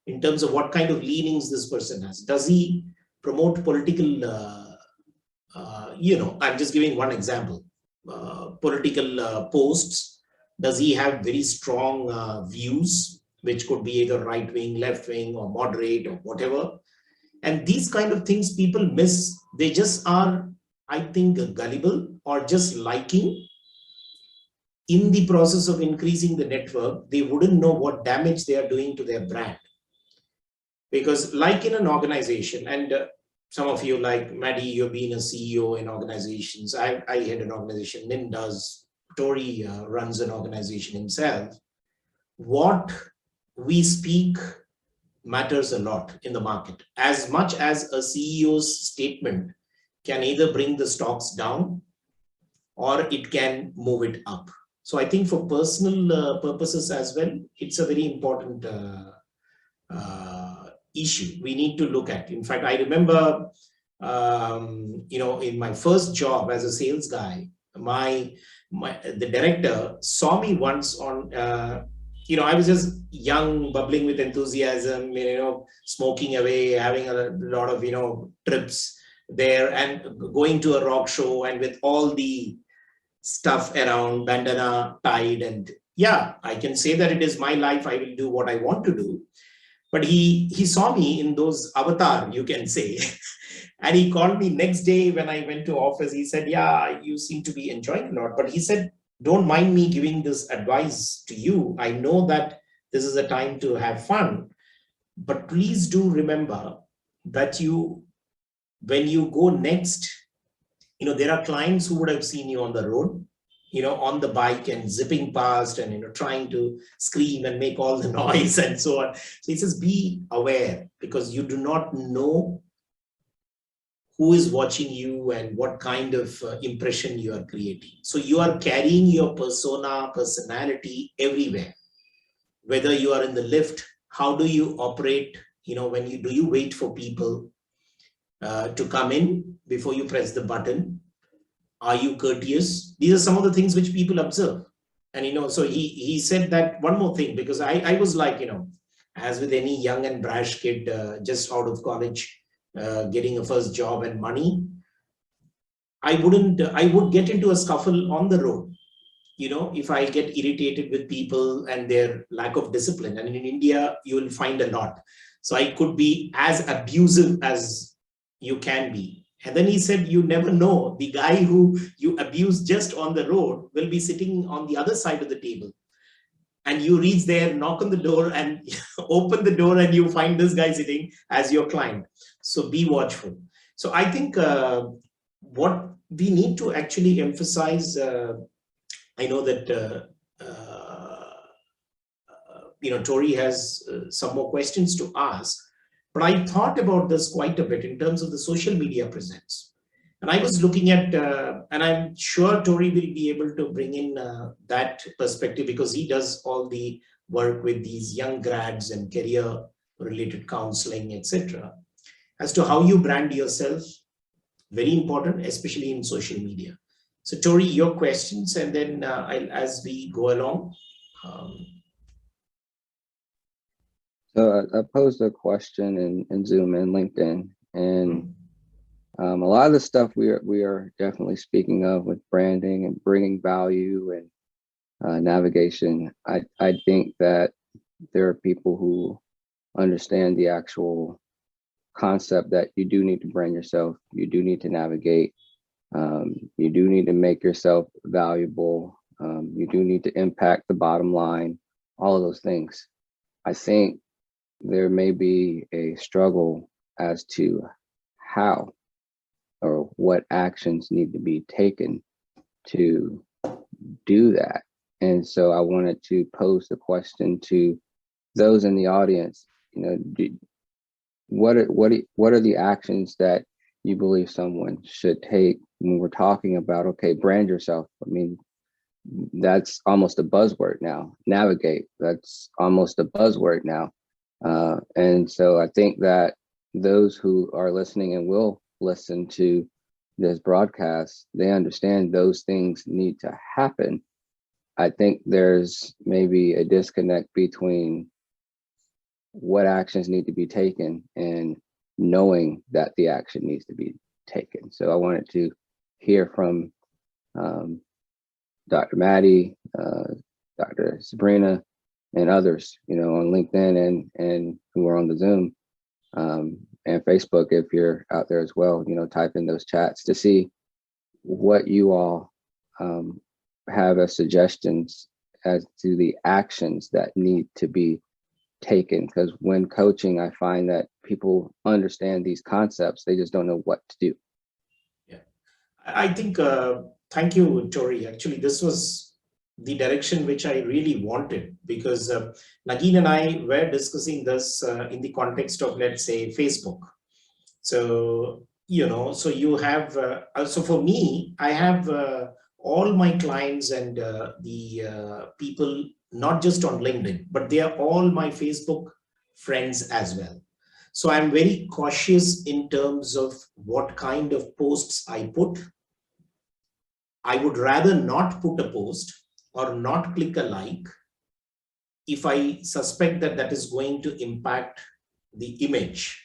in terms of what kind of leanings this person has. Does he promote political, I'm just giving one example, political posts? Does he have very strong views, which could be either right wing, left wing, or moderate, or whatever? And these kind of things people miss. They just are, I think, gullible or just liking. In the process of increasing the network, they wouldn't know what damage they are doing to their brand. Because like in an organization, and some of you, like Maddie, you've been a CEO in organizations. I head an organization, Nim does, Tori runs an organization himself. What we speak matters a lot in the market. As much as a CEO's statement can either bring the stocks down or it can move it up. So I think for personal purposes as well, it's a very important issue we need to look at. In fact, I remember, in my first job as a sales guy, the director saw me once on, I was just young, bubbling with enthusiasm, smoking away, having a lot of, trips there and going to a rock show and with all the stuff around, bandana tied. And yeah, I can say that it is my life. I will do what I want to do. But he saw me in those avatar, you can say. And he called me next day when I went to office. He said, yeah, you seem to be enjoying a lot. But he said, don't mind me giving this advice to you. I know that this is a time to have fun. But please do remember that when you go next, there are clients who would have seen you on the road, on the bike and zipping past and, trying to scream and make all the noise and so on. So he says, be aware, because you do not know who is watching you and what kind of impression you are creating. So you are carrying your persona, personality everywhere. Whether you are in the lift, how do you operate? When do you wait for people to come in before you press the button? Are you courteous? These are some of the things which people observe. And so he said that one more thing, because I was like, as with any young and brash kid just out of college, getting a first job and money, I would get into a scuffle on the road. If I get irritated with people and their lack of discipline, and in India, you will find a lot. So I could be as abusive as you can be. And then he said, you never know, the guy who you abuse just on the road will be sitting on the other side of the table. And you reach there, knock on the door and open the door, and you find this guy sitting as your client. So be watchful. So I think what we need to actually emphasize, I know that Tori has some more questions to ask, but I thought about this quite a bit in terms of the social media presence. And I was looking at, and I'm sure Tori will be able to bring in that perspective, because he does all the work with these young grads and career related counseling, etc. As to how you brand yourself, very important, especially in social media. So Tori, your questions, and then as we go along. So I posed a question in Zoom and LinkedIn, and a lot of the stuff we are definitely speaking of with branding and bringing value and navigation. I think that there are people who understand the actual concept that you do need to brand yourself, you do need to navigate, you do need to make yourself valuable, you do need to impact the bottom line, all of those things. I think there may be a struggle as to how or what actions need to be taken to do that. And so I wanted to pose the question to those in the audience, what are the actions that you believe someone should take when we're talking about, okay, brand yourself? I mean, that's almost a buzzword now. Navigate, that's almost a buzzword now. And so I think that those who are listening and will listen to this broadcast, they understand those things need to happen. I think there's maybe a disconnect between what actions need to be taken and knowing that the action needs to be taken. So I wanted to hear from Dr. Maddie, Dr. Sabrina, and others, on LinkedIn and who are on the Zoom and Facebook, if you're out there as well, type in those chats to see what you all have as suggestions as to the actions that need to be taken. Because when coaching, I find that people understand these concepts, they just don't know what to do. Yeah, I think, thank you, Tori. Actually, this was the direction which I really wanted, because Nagin and I were discussing this in the context of, let's say, Facebook. So, so you have, so for me, I have all my clients and the people, not just on LinkedIn, but they are all my Facebook friends as well. So I'm very cautious in terms of what kind of posts I put. I would rather not put a post or not click a like if I suspect that that is going to impact the image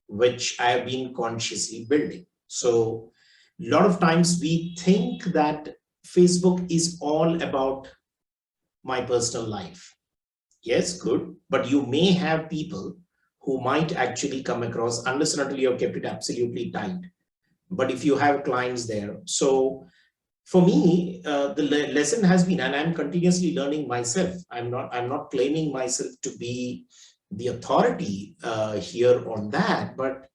which I have been consciously building. So a lot of times we think that Facebook is all about my personal life. Yes, good. But you may have people who might actually come across, unless and until you have kept it absolutely tight. But if you have clients there. So for me, the lesson has been, and I'm continuously learning myself. I'm not claiming myself to be the authority here on that, but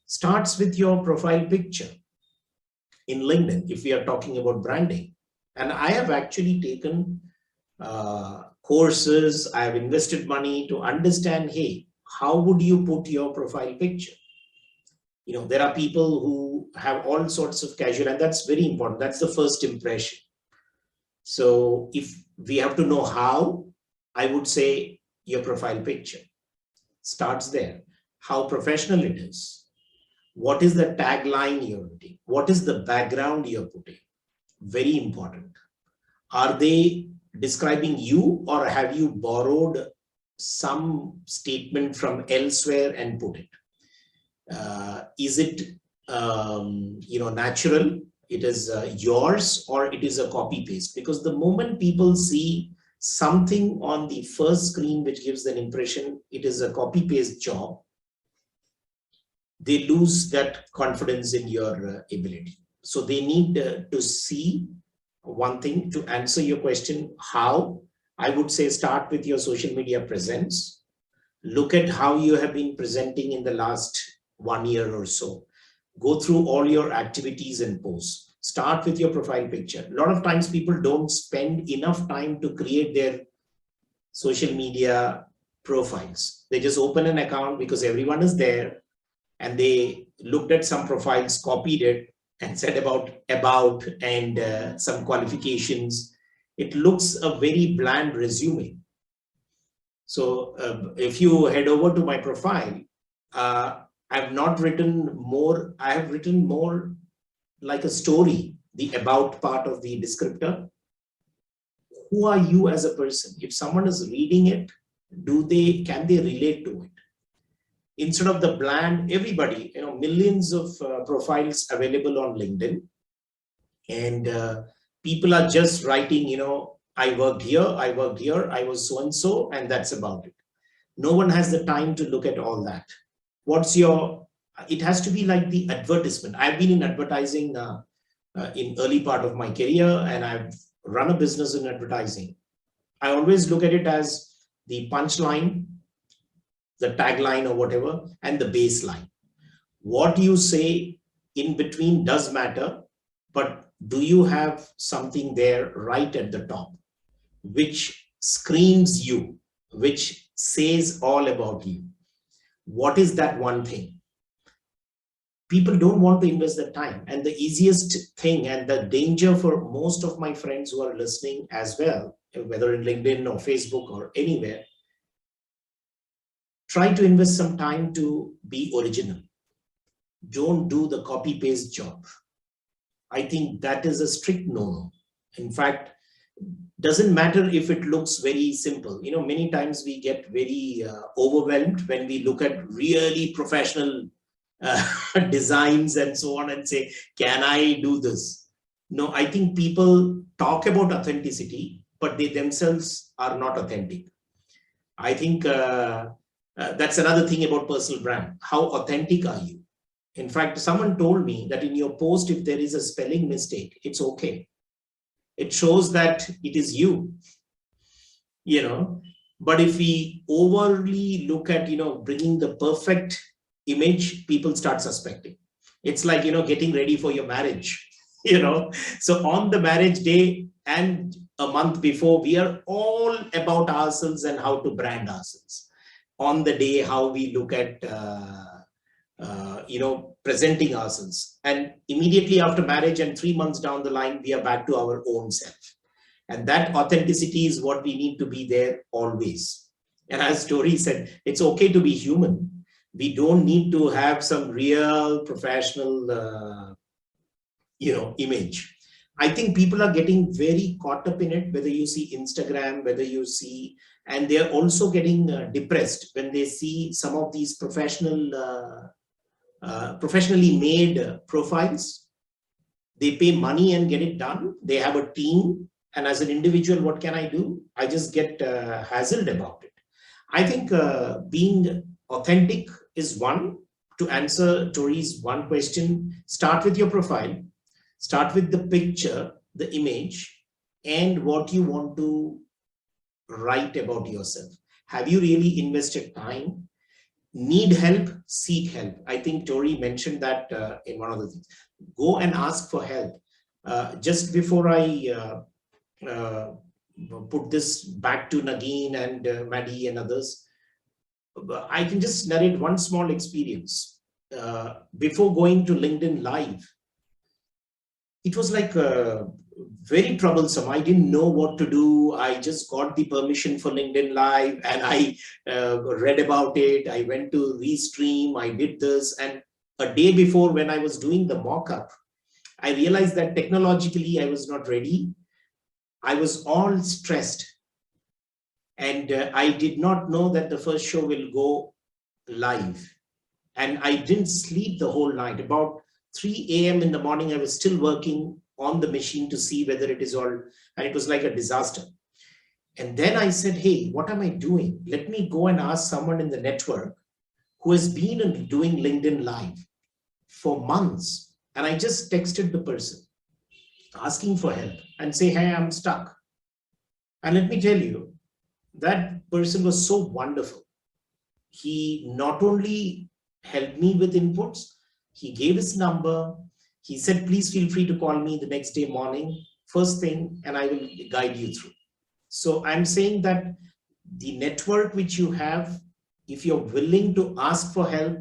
starts with your profile picture in LinkedIn, if we are talking about branding. And I have actually taken courses, I have invested money to understand, hey, how would you put your profile picture? There are people who have all sorts of casual, and that's very important. That's the first impression. So if we have to know how, I would say your profile picture starts there. How professional it is. What is the tagline you're putting? What is the background you're putting? Very important. Are they describing you, or have you borrowed some statement from elsewhere and put it? Is it natural? It is yours, or it is a copy paste? Because the moment people see something on the first screen which gives an impression it is a copy paste job, they lose that confidence in your ability. So they need to see one thing. To answer your question, how, I would say start with your social media presence. Look at how you have been presenting in the last 1 year or so. Go through all your activities and posts. Start with your profile picture. A lot of times people don't spend enough time to create their social media profiles. They just open an account because everyone is there, and they looked at some profiles, copied it, and said about and some qualifications. It looks a very bland resume. So if you head over to my profile, I've not written more. I have written more like a story, the about part of the descriptor. Who are you as a person? If someone is reading it, can they relate to it? Instead of the bland, everybody, millions of profiles available on LinkedIn, and people are just writing, I worked here, I was so-and-so, and that's about it. No one has the time to look at all that. It has to be like the advertisement. I've been in advertising in early part of my career, and I've run a business in advertising. I always look at it as the punchline, the tagline or whatever, and the baseline. What you say in between does matter, but do you have something there right at the top, which screams you, which says all about you? What is that one thing? People don't want to invest the time. And the easiest thing, and the danger for most of my friends who are listening as well, whether in LinkedIn or Facebook or anywhere, try to invest some time to be original. Don't do the copy paste job. I think that is a strict no-no. In fact, doesn't matter if it looks very simple. Many times we get very overwhelmed when we look at really professional designs and so on and say, can I do this? No, I think people talk about authenticity, but they themselves are not authentic. I think that's another thing about personal brand. How authentic are you? In fact, someone told me that in your post, if there is a spelling mistake, it's okay. It shows that it is you, but if we overly look at, bringing the perfect image, people start suspecting. It's like, getting ready for your marriage, So on the marriage day and a month before, we are all about ourselves and how to brand ourselves. On the day, how we look at, presenting ourselves. And immediately after marriage and 3 months down the line, we are back to our own self. And that authenticity is what we need to be there always. And as Tori said, it's okay to be human. We don't need to have some real professional, image. I think people are getting very caught up in it, whether you see Instagram, whether you see, and they're also getting depressed when they see some of these professionally made profiles. They pay money and get it done. They have a team. And as an individual, what can I do? I just get hassled about it. I think being authentic is one. To answer Tori's one question, start with your profile. Start with the picture, the image, and what you want to write about yourself. Have you really invested time? Need help? Seek help. I think Tori mentioned that in one of the things. Go and ask for help. Just before I put this back to Nagin and Maddie and others, I can just narrate one small experience. before going to LinkedIn Live, it was like very troublesome. I didn't know what to do. I just got the permission for LinkedIn Live and I read about it. I went to Restream. I did this. And a day before, when I was doing the mock-up, I realized that technologically I was not ready. I was all stressed. And I did not know that the first show will go live. And I didn't sleep the whole night. About 3 a.m. in the morning, I was still working on the machine to see whether it is all, and it was like a disaster. And then I said, hey, what am I doing? Let me go and ask someone in the network who has been doing LinkedIn Live for months. And I just texted the person asking for help and say, hey, I'm stuck. And let me tell you, that person was so wonderful. He not only helped me with inputs, he gave his number. He said, please feel free to call me the next day morning, first thing, and I will guide you through. So I'm saying that the network which you have, if you're willing to ask for help,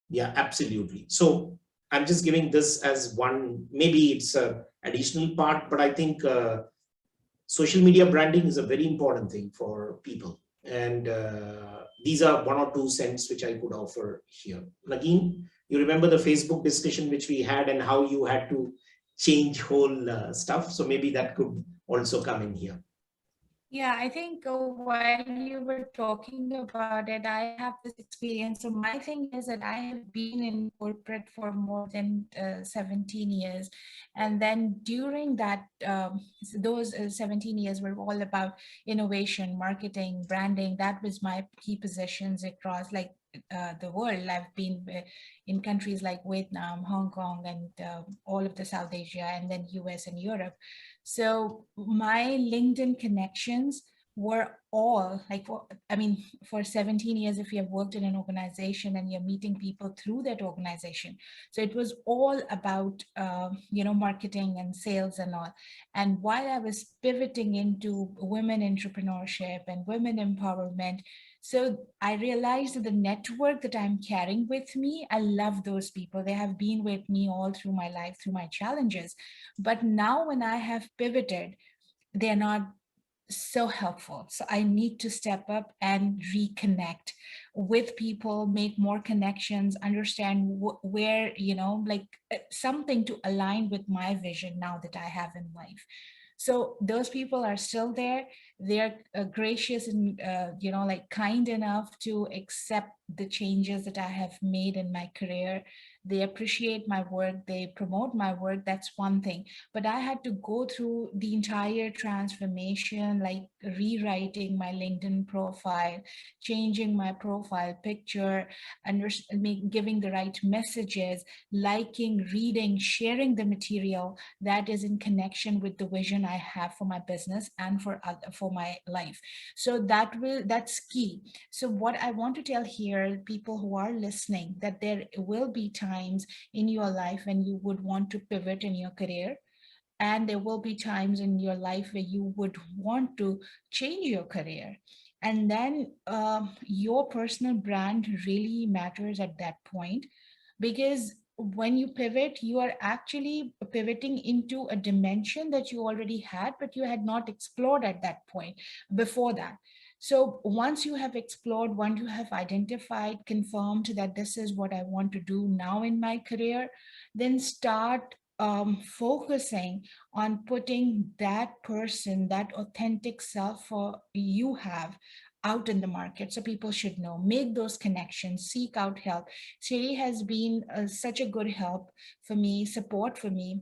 yeah, absolutely. So I'm just giving this as one, maybe it's an additional part, but I think social media branding is a very important thing for people. And these are 1 or 2 cents which I could offer here. Nagin, you remember the Facebook discussion which we had and how you had to change whole stuff. So maybe that could also come in here. Yeah, I think while you were talking about it, I have this experience. So my thing is that I have been in corporate for more than 17 years. And then during that, those 17 years were all about innovation, marketing, branding. That was my key positions across like the world. I've been in countries like Vietnam, Hong Kong, and all of the South Asia, and then US and Europe. So my LinkedIn connections were all like, for 17 years, if you have worked in an organization and you're meeting people through that organization. So it was all about, marketing and sales and all. And while I was pivoting into women entrepreneurship and women empowerment, so I realized that the network that I'm carrying with me, I love those people. They have been with me all through my life, through my challenges. But now when I have pivoted, they're not so helpful. So I need to step up and reconnect with people, make more connections, understand where, something to align with my vision now that I have in life. So those people are still there. They're gracious and, kind enough to accept the changes that I have made in my career. They appreciate my work. They promote my work. That's one thing. But I had to go through the entire transformation, like rewriting my LinkedIn profile, changing my profile picture, giving the right messages, liking, reading, sharing the material that is in connection with the vision I have for my business and for my life. So that's key. So what I want to tell here, people who are listening, that there will be times in your life when you would want to pivot in your career, and there will be times in your life where you would want to change your career. And then your personal brand really matters at that point, because when you pivot, you are actually pivoting into a dimension that you already had, but you had not explored at that point before that. So once you have explored, once you have identified, confirmed that this is what I want to do now in my career, then start focusing on putting that person, that authentic self for you have out in the market. So people should know, make those connections, seek out help. Siri has been such a good help for me, support for me.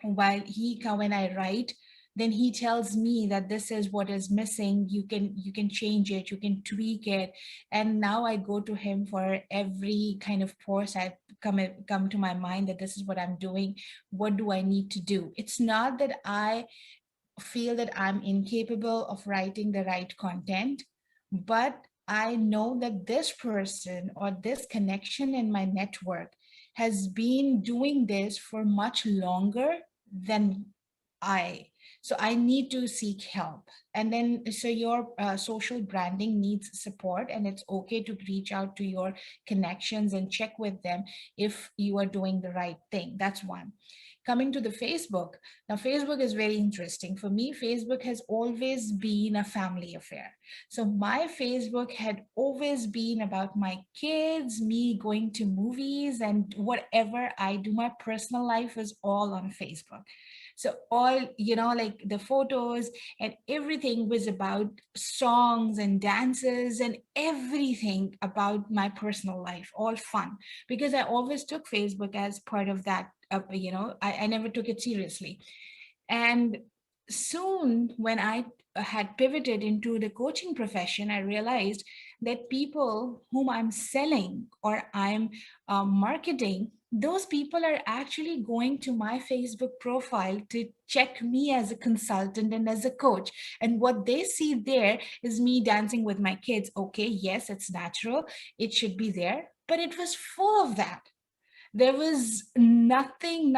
While when I write, then he tells me that this is what is missing. You can change it, you can tweak it. And now I go to him for every kind of course I come to my mind, that this is what I'm doing. What do I need to do? It's not that I feel that I'm incapable of writing the right content, but I know that this person or this connection in my network has been doing this for much longer than I. So I need to seek help. And then, so your social branding needs support, and it's okay to reach out to your connections and check with them if you are doing the right thing. That's one. Coming to the Facebook, now Facebook is very interesting. For me, Facebook has always been a family affair. So my Facebook had always been about my kids, me going to movies, and whatever I do, my personal life is all on Facebook. So all, like the photos and everything was about songs and dances and everything about my personal life, all fun, because I always took Facebook as part of that. I never took it seriously. And soon when I had pivoted into the coaching profession, I realized that people whom I'm selling or I'm marketing, those people are actually going to my Facebook profile to check me as a consultant and as a coach. And what they see there is me dancing with my kids. Okay, yes, it's natural. It should be there, but it was full of that. There was nothing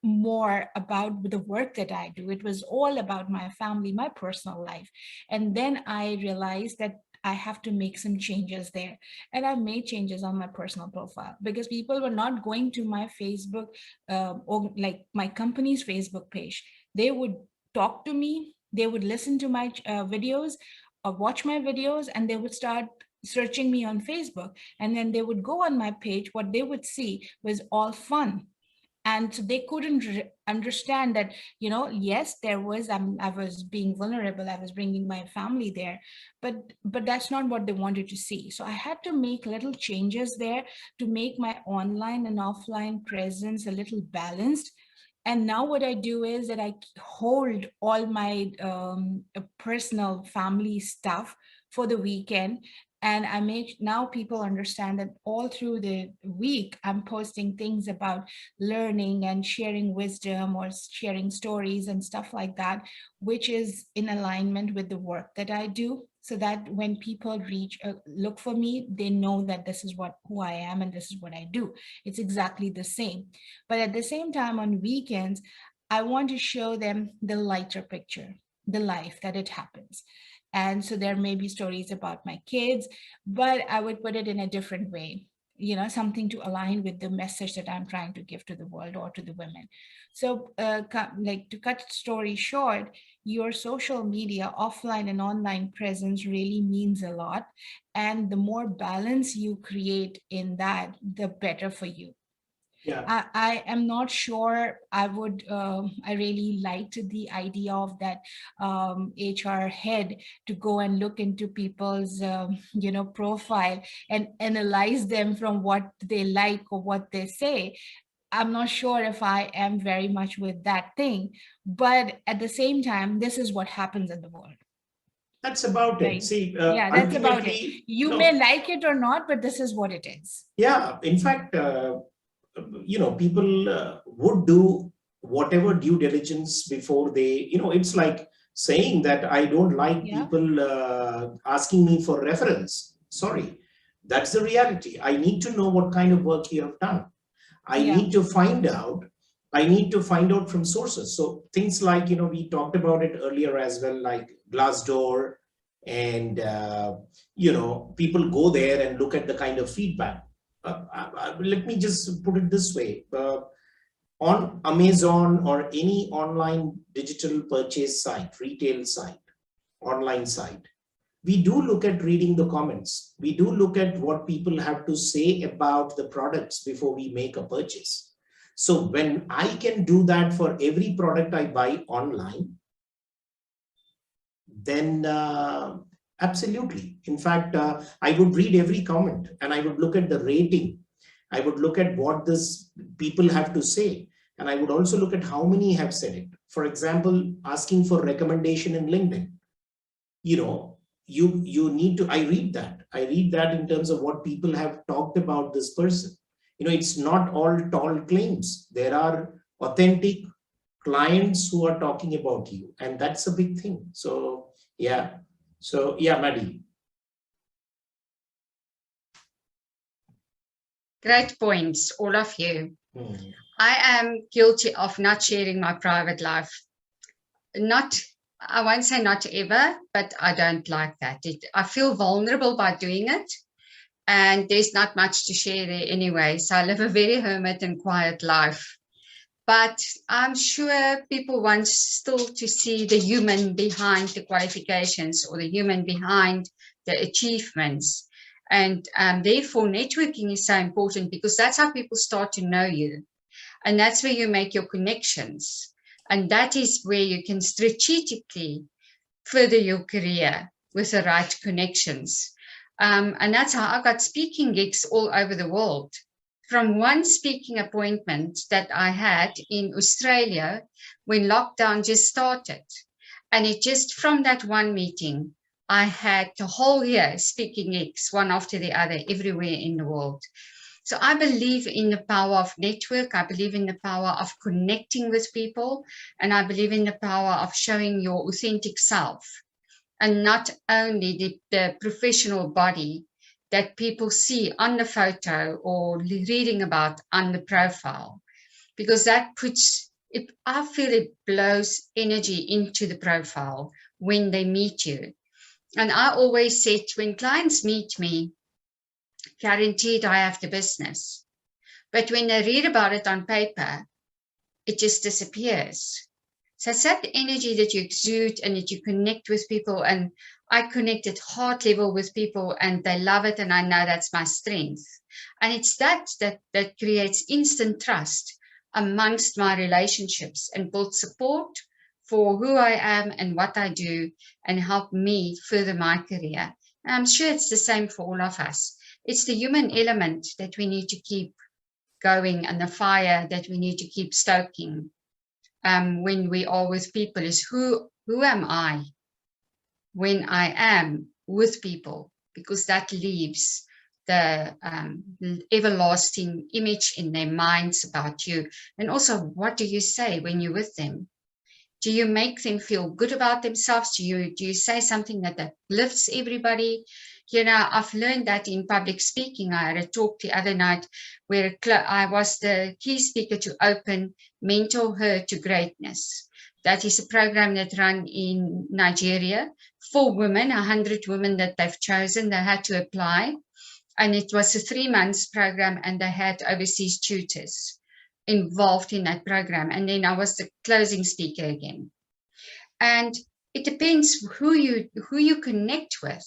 more about the work that I do. It was all about my family, my personal life. And then I realized that I have to make some changes there. And I made changes on my personal profile because people were not going to my Facebook or like my company's Facebook page. They would talk to me, they would listen to my videos or watch my videos, and they would start searching me on Facebook. And then they would go on my page. What they would see was all fun. And so they couldn't understand that, yes, there was, I was being vulnerable. I was bringing my family there, but that's not what they wanted to see. So I had to make little changes there to make my online and offline presence a little balanced. And now what I do is that I hold all my personal family stuff for the weekend. And I make now people understand that all through the week, I'm posting things about learning and sharing wisdom or sharing stories and stuff like that, which is in alignment with the work that I do. So that when people look for me, they know that this is who I am and this is what I do. It's exactly the same. But at the same time, on weekends, I want to show them the lighter picture, the life that it happens. And so there may be stories about my kids, but I would put it in a different way, something to align with the message that I'm trying to give to the world or to the women. So like to cut story short, your social media, offline and online presence really means a lot. And the more balance you create in that, the better for you. Yeah. I am not sure I would, I really liked the idea of that HR head to go and look into people's, profile and analyze them from what they like or what they say. I'm not sure if I am very much with that thing, but at the same time, this is what happens in the world. That's about right? it. See, Yeah, that's about it. You may like it or not, but this is what it is. Yeah, in fact, people would do whatever due diligence before they, it's like saying that I don't like people asking me for reference. Sorry, that's the reality. I need to know what kind of work you have done. I need to find out. I need to find out from sources. So things like, we talked about it earlier as well, like Glassdoor, and, people go there and look at the kind of feedback. Let me just put it this way. On Amazon or any online digital purchase site, retail site, online site, we do look at reading the comments. We do look at what people have to say about the products before we make a purchase. So when I can do that for every product I buy online, then absolutely. In fact, I would read every comment and I would look at the rating. I would look at what this people have to say. And I would also look at how many have said it. For example, asking for recommendation in LinkedIn. You need to, I read that in terms of what people have talked about this person. It's not all tall claims. There are authentic clients who are talking about you, and that's a big thing. So yeah, Maddie. Great points, all of you. I am guilty of not sharing my private life not, I won't say not ever, but I don't like that. I feel vulnerable by doing it. And there's not much to share there anyway. So I live a very hermit and quiet life. But I'm sure people want still to see the human behind the qualifications or the human behind the achievements. And therefore, networking is so important because that's how people start to know you. And that's where you make your connections. And that is where you can strategically further your career with the right connections. And that's how I got speaking gigs all over the world. From one speaking appointment that I had in Australia when lockdown just started. And it just from that one meeting, I had the whole year speaking gigs, one after the other, everywhere in the world. So I believe in the power of network. I believe in the power of connecting with people. And I believe in the power of showing your authentic self. And not only the professional body that people see on the photo or reading about on the profile, because that puts it, I feel it blows energy into the profile when they meet you. And I always said, when clients meet me, guaranteed I have the business. But when they read about it on paper, it just disappears. So it's that energy that you exude and that you connect with people. And I connect at heart level with people and they love it. And I know that's my strength. And it's that creates instant trust amongst my relationships and builds support for who I am and what I do and help me further my career. And I'm sure it's the same for all of us. It's the human element that we need to keep going and the fire that we need to keep stoking. When we are with people is who am I when I am with people, because that leaves the everlasting image in their minds about you. And also, what do you say when you're with them? Do you make them feel good about themselves? Do you say something that uplifts everybody? You know, I've learned that in public speaking. I had a talk the other night where I was the key speaker to open Mentor Her to Greatness. That is a program that run in Nigeria for women, 100 women that they've chosen. They had to apply. And it was a 3-month program and they had overseas tutors involved in that program. And then I was the closing speaker again. And it depends who you connect with.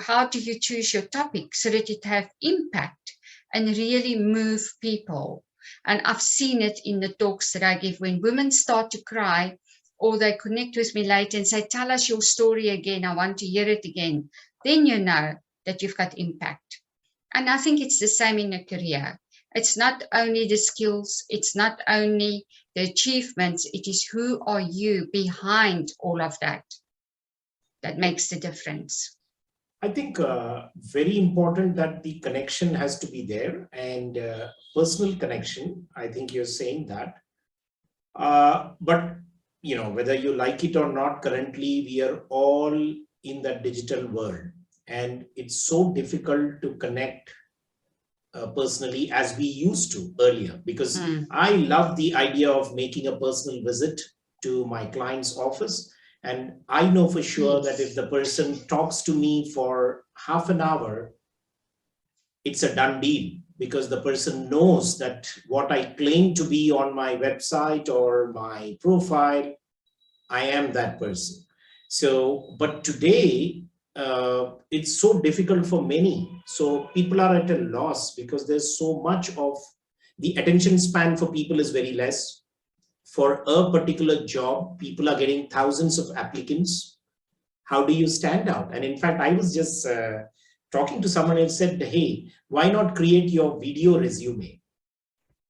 How do you choose your topic so that it have impact and really move people? And I've seen it in the talks that I give when women start to cry or they connect with me later and say, tell us your story again. I want to hear it again. Then you know that you've got impact. And I think it's the same in a career. It's not only the skills, it's not only the achievements, it is who are you behind all of that that makes the difference. I think very important that the connection has to be there and personal connection. I think you're saying that. But, you know, whether you like it or not, currently we are all in that digital world and it's so difficult to connect personally as we used to earlier, because I love the idea of making a personal visit to my client's office. And I know for sure that if the person talks to me for half an hour, it's a done deal, because the person knows that what I claim to be on my website or my profile, I am that person. So, but today, it's so difficult for many. So people are at a loss because there's so much of the attention span for people is very less. For a particular job, people are getting thousands of applicants. How do you stand out? And in fact, I was just talking to someone and said, hey, why not create your video resume?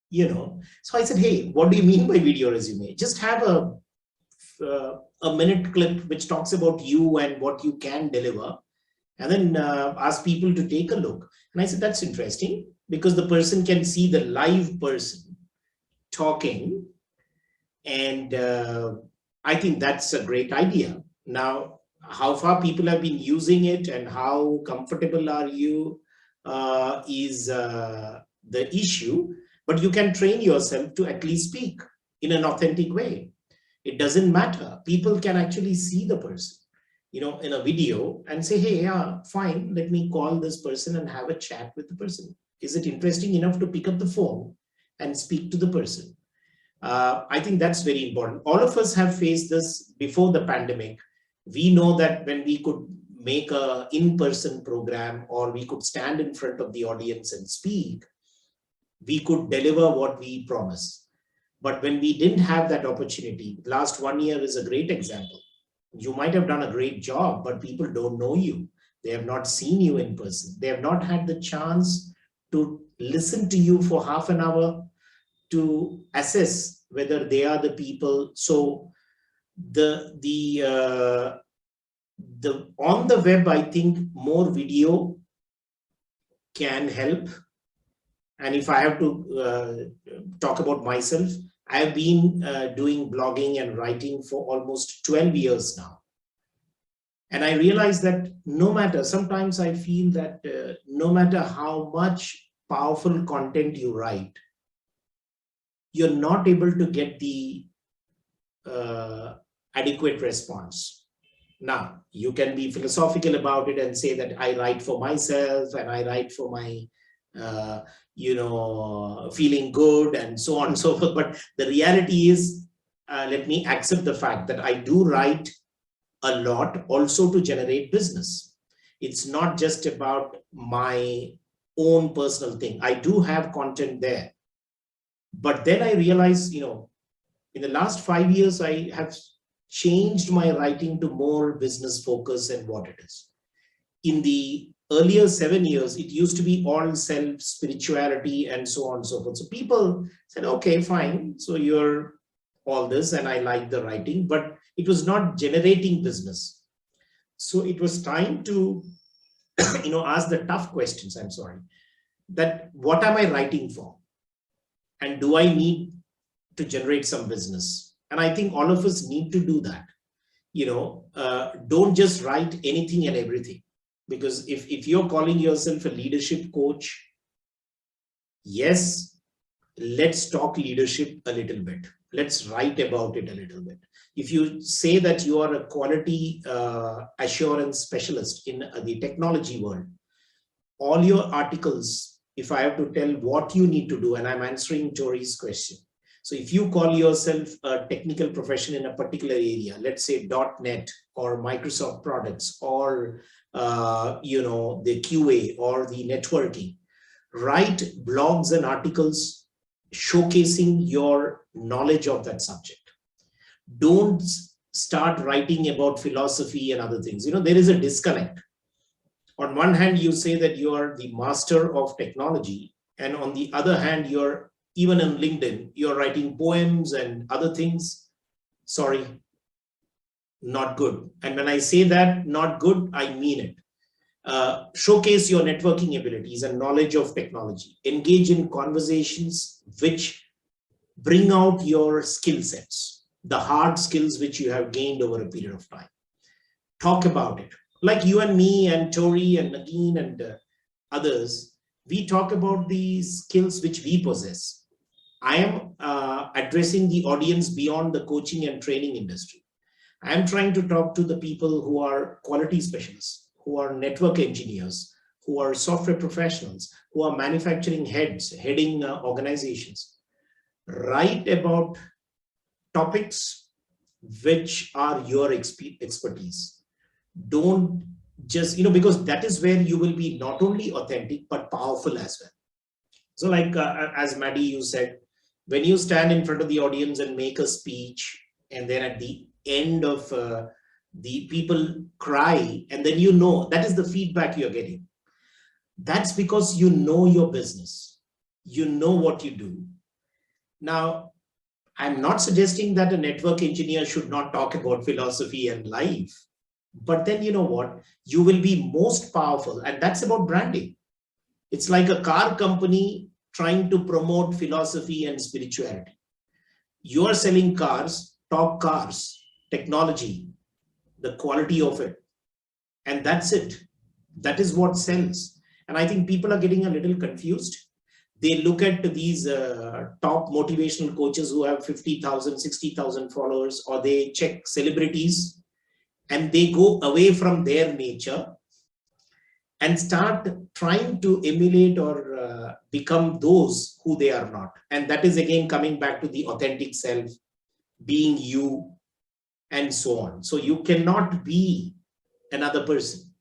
You know, so I said, hey, what do you mean by video resume? Just have a minute clip which talks about you and what you can deliver, and then ask people to take a look. And I said, that's interesting, because the person can see the live person talking. And I think that's a great idea. Now, how far people have been using it and how comfortable are you is the issue, but you can train yourself to at least speak in an authentic way. It doesn't matter. People can actually see the person, you know, in a video and say, hey, yeah, fine, let me call this person and have a chat with the person. Is it interesting enough to pick up the phone and speak to the person? I think that's very important. All of us have faced this before the pandemic. We know that when we could make a in-person program, or we could stand in front of the audience and speak, we could deliver what we promised. But when we didn't have that opportunity, last 1 year is a great example. You might have done a great job, but people don't know you. They have not seen you in person. They have not had the chance to listen to you for half an hour to assess whether they are the people. So on the web, I think more video can help. And if I have to talk about myself, I have been doing blogging and writing for almost 12 years now. And I realize that sometimes I feel that no matter how much powerful content you write, you're not able to get the adequate response. Now, you can be philosophical about it and say that I write for myself and I write for my, feeling good and so on and so forth. But the reality is, let me accept the fact that I do write a lot also to generate business. It's not just about my own personal thing. I do have content there. But then I realized, in the last 5 years, I have changed my writing to more business focus and what it is. In the earlier 7 years, it used to be all self, spirituality, and so on and so forth. So people said, okay, fine. So you're all this, and I like the writing, but it was not generating business. So it was time to, ask the tough questions. I'm sorry, that what am I writing for? And do I need to generate some business? And I think all of us need to do that. Don't just write anything and everything. Because if you're calling yourself a leadership coach, yes, let's talk leadership a little bit. Let's write about it a little bit. If you say that you are a quality assurance specialist in the technology world, all your articles, if I have to tell what you need to do, and I'm answering Tori's question. So if you call yourself a technical profession in a particular area, let's say .NET or Microsoft products or the QA or the networking, write blogs and articles showcasing your knowledge of that subject. Don't start writing about philosophy and other things. There is a disconnect. On one hand, you say that you are the master of technology, and on the other hand, even on LinkedIn, you're writing poems and other things. Sorry, not good. And when I say that not good, I mean it. Showcase your networking abilities and knowledge of technology. Engage in conversations which bring out your skill sets, the hard skills which you have gained over a period of time. Talk about it. Like you and me and Tori and Nagin and others, we talk about the skills which we possess. I am addressing the audience beyond the coaching and training industry. I am trying to talk to the people who are quality specialists, who are network engineers, who are software professionals, who are manufacturing heads, heading organizations. Write about topics which are your expertise. Don't just, because that is where you will be not only authentic, but powerful as well. So like, as Maddie, you said, when you stand in front of the audience and make a speech, and then at the end of the people cry, and then that is the feedback you're getting. That's because you know your business. You know what you do. Now, I'm not suggesting that a network engineer should not talk about philosophy and life. But then you know what? You will be most powerful. And that's about branding. It's like a car company trying to promote philosophy and spirituality. You are selling cars, top cars, technology, the quality of it. And that's it. That is what sells. And I think people are getting a little confused. They look at these top motivational coaches who have 50,000, 60,000 followers, or they check celebrities, and they go away from their nature and start trying to emulate or become those who they are not. And that is again coming back to the authentic self, being you, and so on. So you cannot be another person.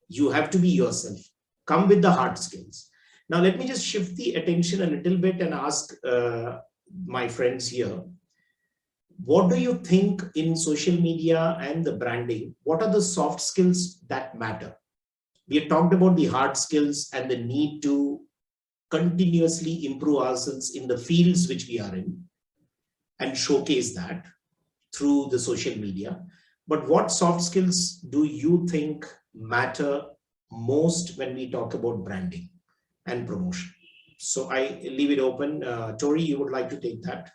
You have to be yourself. Come with the hard skills. Now, let me just shift the attention a little bit and ask my friends here, what do you think in social media and the branding, what are the soft skills that matter? We have talked about the hard skills and the need to continuously improve ourselves in the fields which we are in and showcase that through the social media. But what soft skills do you think matter most when we talk about branding and promotion? So I leave it open. Tori, you would like to take that?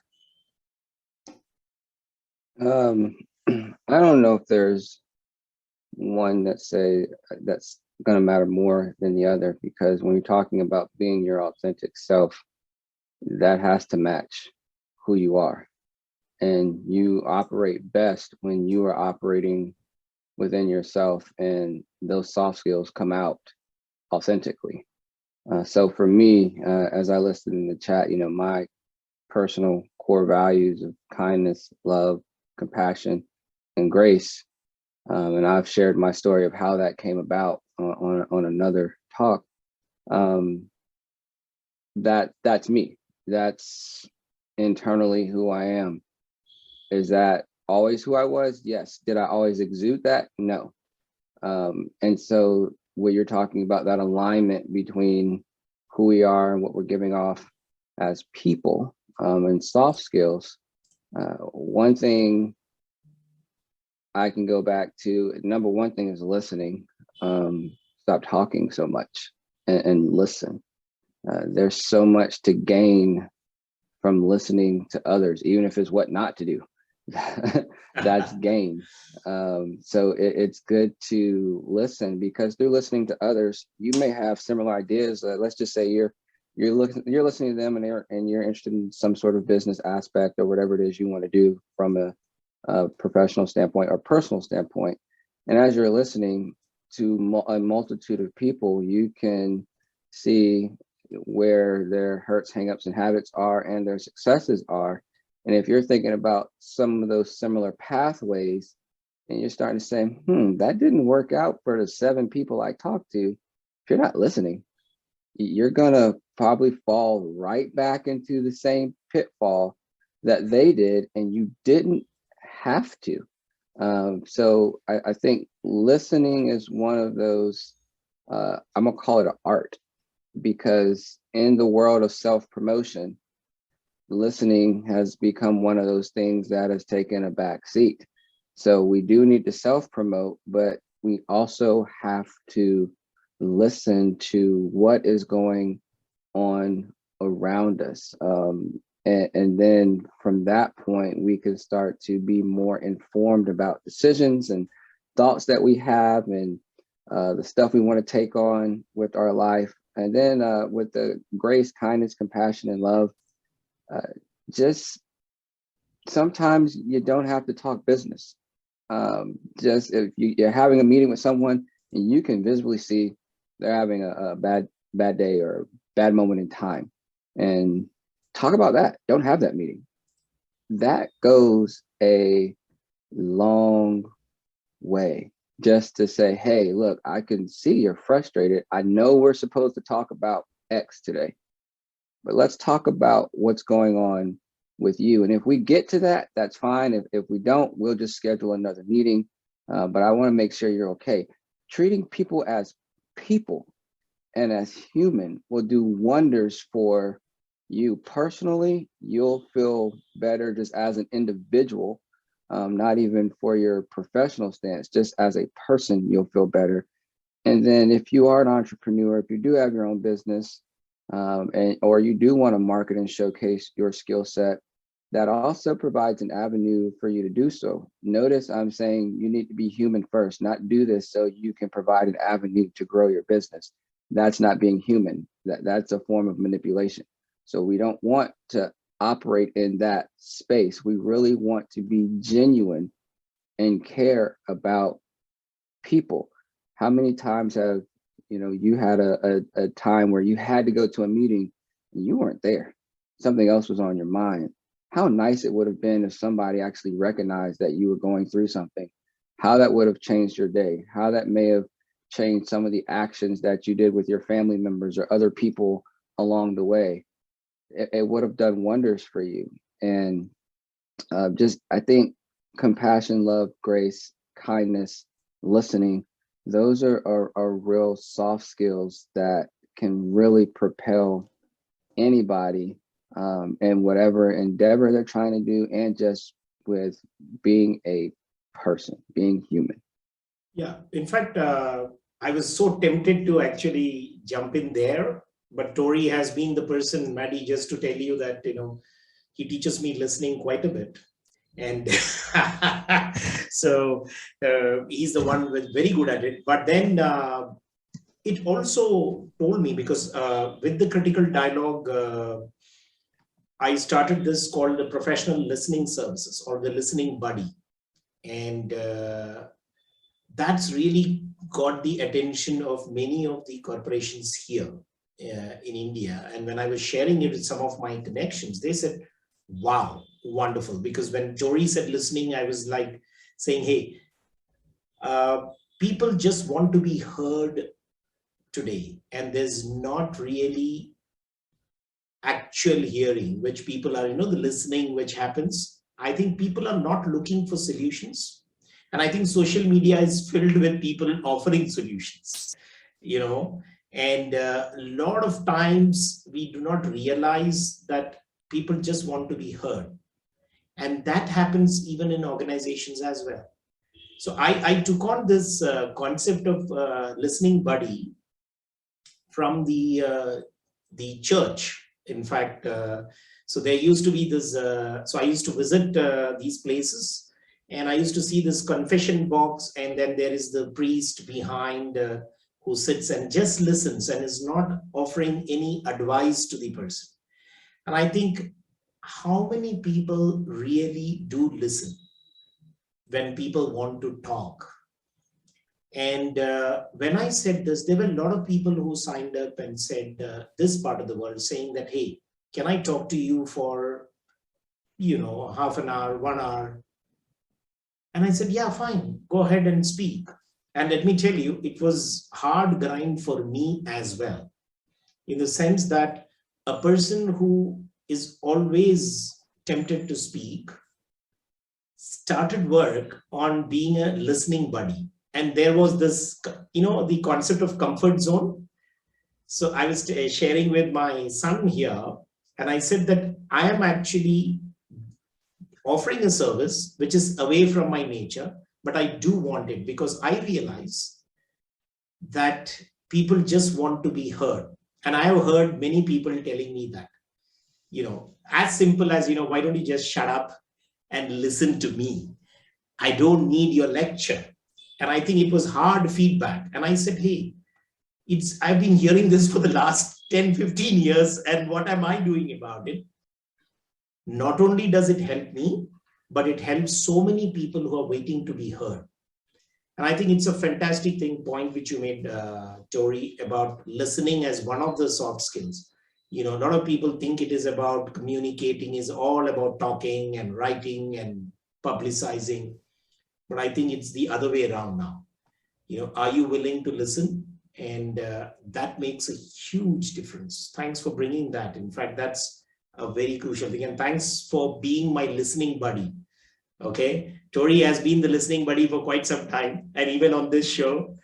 I don't know if there's one that's going to matter more than the other, because when you're talking about being your authentic self, that has to match who you are. And you operate best when you are operating within yourself, and those soft skills come out authentically. So for me, as I listed in the chat, my personal core values of kindness, love, compassion, and grace. And I've shared my story of how that came about on another talk. That's me. That's internally who I am. Is that always who I was? Yes. Did I always exude that? No. And so when you're talking about that alignment between who we are and what we're giving off as people, and soft skills, one thing I can go back to, number one thing is listening. Stop talking so much and listen. There's so much to gain from listening to others, even if it's what not to do. That's gain. So it's good to listen, because through listening to others, you may have similar ideas. Let's just say you're listening to them and you're interested in some sort of business aspect or whatever it is you want to do from a professional standpoint or personal standpoint. And as you're listening to a multitude of people, you can see where their hurts, hangups, and habits are and their successes are. And if you're thinking about some of those similar pathways and you're starting to say, that didn't work out for the 7 people I talked to, if you're not listening, you're going to probably fall right back into the same pitfall that they did, and you didn't have to. So I think listening is one of those, I'm going to call it an art, because in the world of self-promotion, listening has become one of those things that has taken a back seat. So we do need to self-promote, but we also have to listen to what is going on around us. And then from that point, we can start to be more informed about decisions and thoughts that we have, and the stuff we want to take on with our life. And then with the grace, kindness, compassion, and love, just sometimes you don't have to talk business. Just if you're having a meeting with someone and you can visibly see they're having a bad day or bad moment in time, and talk about that. Don't have that meeting. That goes a long way, just to say, hey, look, I can see you're frustrated. I know we're supposed to talk about X today, but let's talk about what's going on with you. And if we get to that, that's fine. If we don't, we'll just schedule another meeting. But I want to make sure you're okay. Treating people as people and as human will do wonders for you personally. You'll feel better just as an individual, not even for your professional stance, just as a person, you'll feel better. And then if you are an entrepreneur, if you do have your own business, or you do want to market and showcase your skill set, that also provides an avenue for you to do so. Notice I'm saying you need to be human first, not do this so you can provide an avenue to grow your business. that's not being human. That's a form of manipulation. So we don't want to operate in that space. We really want to be genuine and care about people. How many times have you had a time where you had to go to a meeting and you weren't there? Something else was on your mind. How nice it would have been if somebody actually recognized that you were going through something, how that would have changed your day, how that may have changed some of the actions that you did with your family members or other people along the way. It would have done wonders for you. And I think compassion, love, grace, kindness, listening, those are real soft skills that can really propel anybody in whatever endeavor they're trying to do, and just with being a person, being human. Yeah, in fact, I was so tempted to actually jump in there, but Tori has been the person, Maddie, just to tell you that, he teaches me listening quite a bit. And so he's the one who's very good at it. But then it also told me, because with the critical dialogue, I started this called the professional listening services, or the listening buddy. And that's really got the attention of many of the corporations here in India. And when I was sharing it with some of my connections, they said, wow, wonderful. Because when Tori said listening, I was like saying, hey, people just want to be heard today. And there's not really actual hearing, which people are, the listening, which happens. I think people are not looking for solutions. And I think social media is filled with people offering solutions, and a lot of times we do not realize that people just want to be heard. And that happens even in organizations as well. So I took on this concept of listening buddy from the church. In fact, so there used to be this, so I used to visit these places, and I used to see this confession box, and then there is the priest behind who sits and just listens and is not offering any advice to the person. And I think, how many people really do listen when people want to talk? And when I said this, there were a lot of people who signed up and said this part of the world, saying that, hey, can I talk to you for, half an hour, 1 hour? And I said, yeah, fine, go ahead and speak. And let me tell you, it was hard grind for me as well, in the sense that a person who is always tempted to speak started work on being a listening buddy. And there was this, the concept of comfort zone. So I was sharing with my son here, and I said that I am actually offering a service which is away from my nature, but I do want it, because I realize that people just want to be heard. And I have heard many people telling me that, as simple as, why don't you just shut up and listen to me? I don't need your lecture. And I think it was hard feedback. And I said, hey, I've been hearing this for the last 10, 15 years. And what am I doing about it? Not only does it help me, but it helps so many people who are waiting to be heard. And I think it's a fantastic point which you made, Tori, about listening as one of the soft skills. A lot of people think it is about communicating, is all about talking and writing and publicizing. But I think it's the other way around now. Are you willing to listen? And that makes a huge difference. Thanks for bringing that. In fact, that's a very crucial thing. And thanks for being my listening buddy. Okay. Tori has been the listening buddy for quite some time. And even on this show,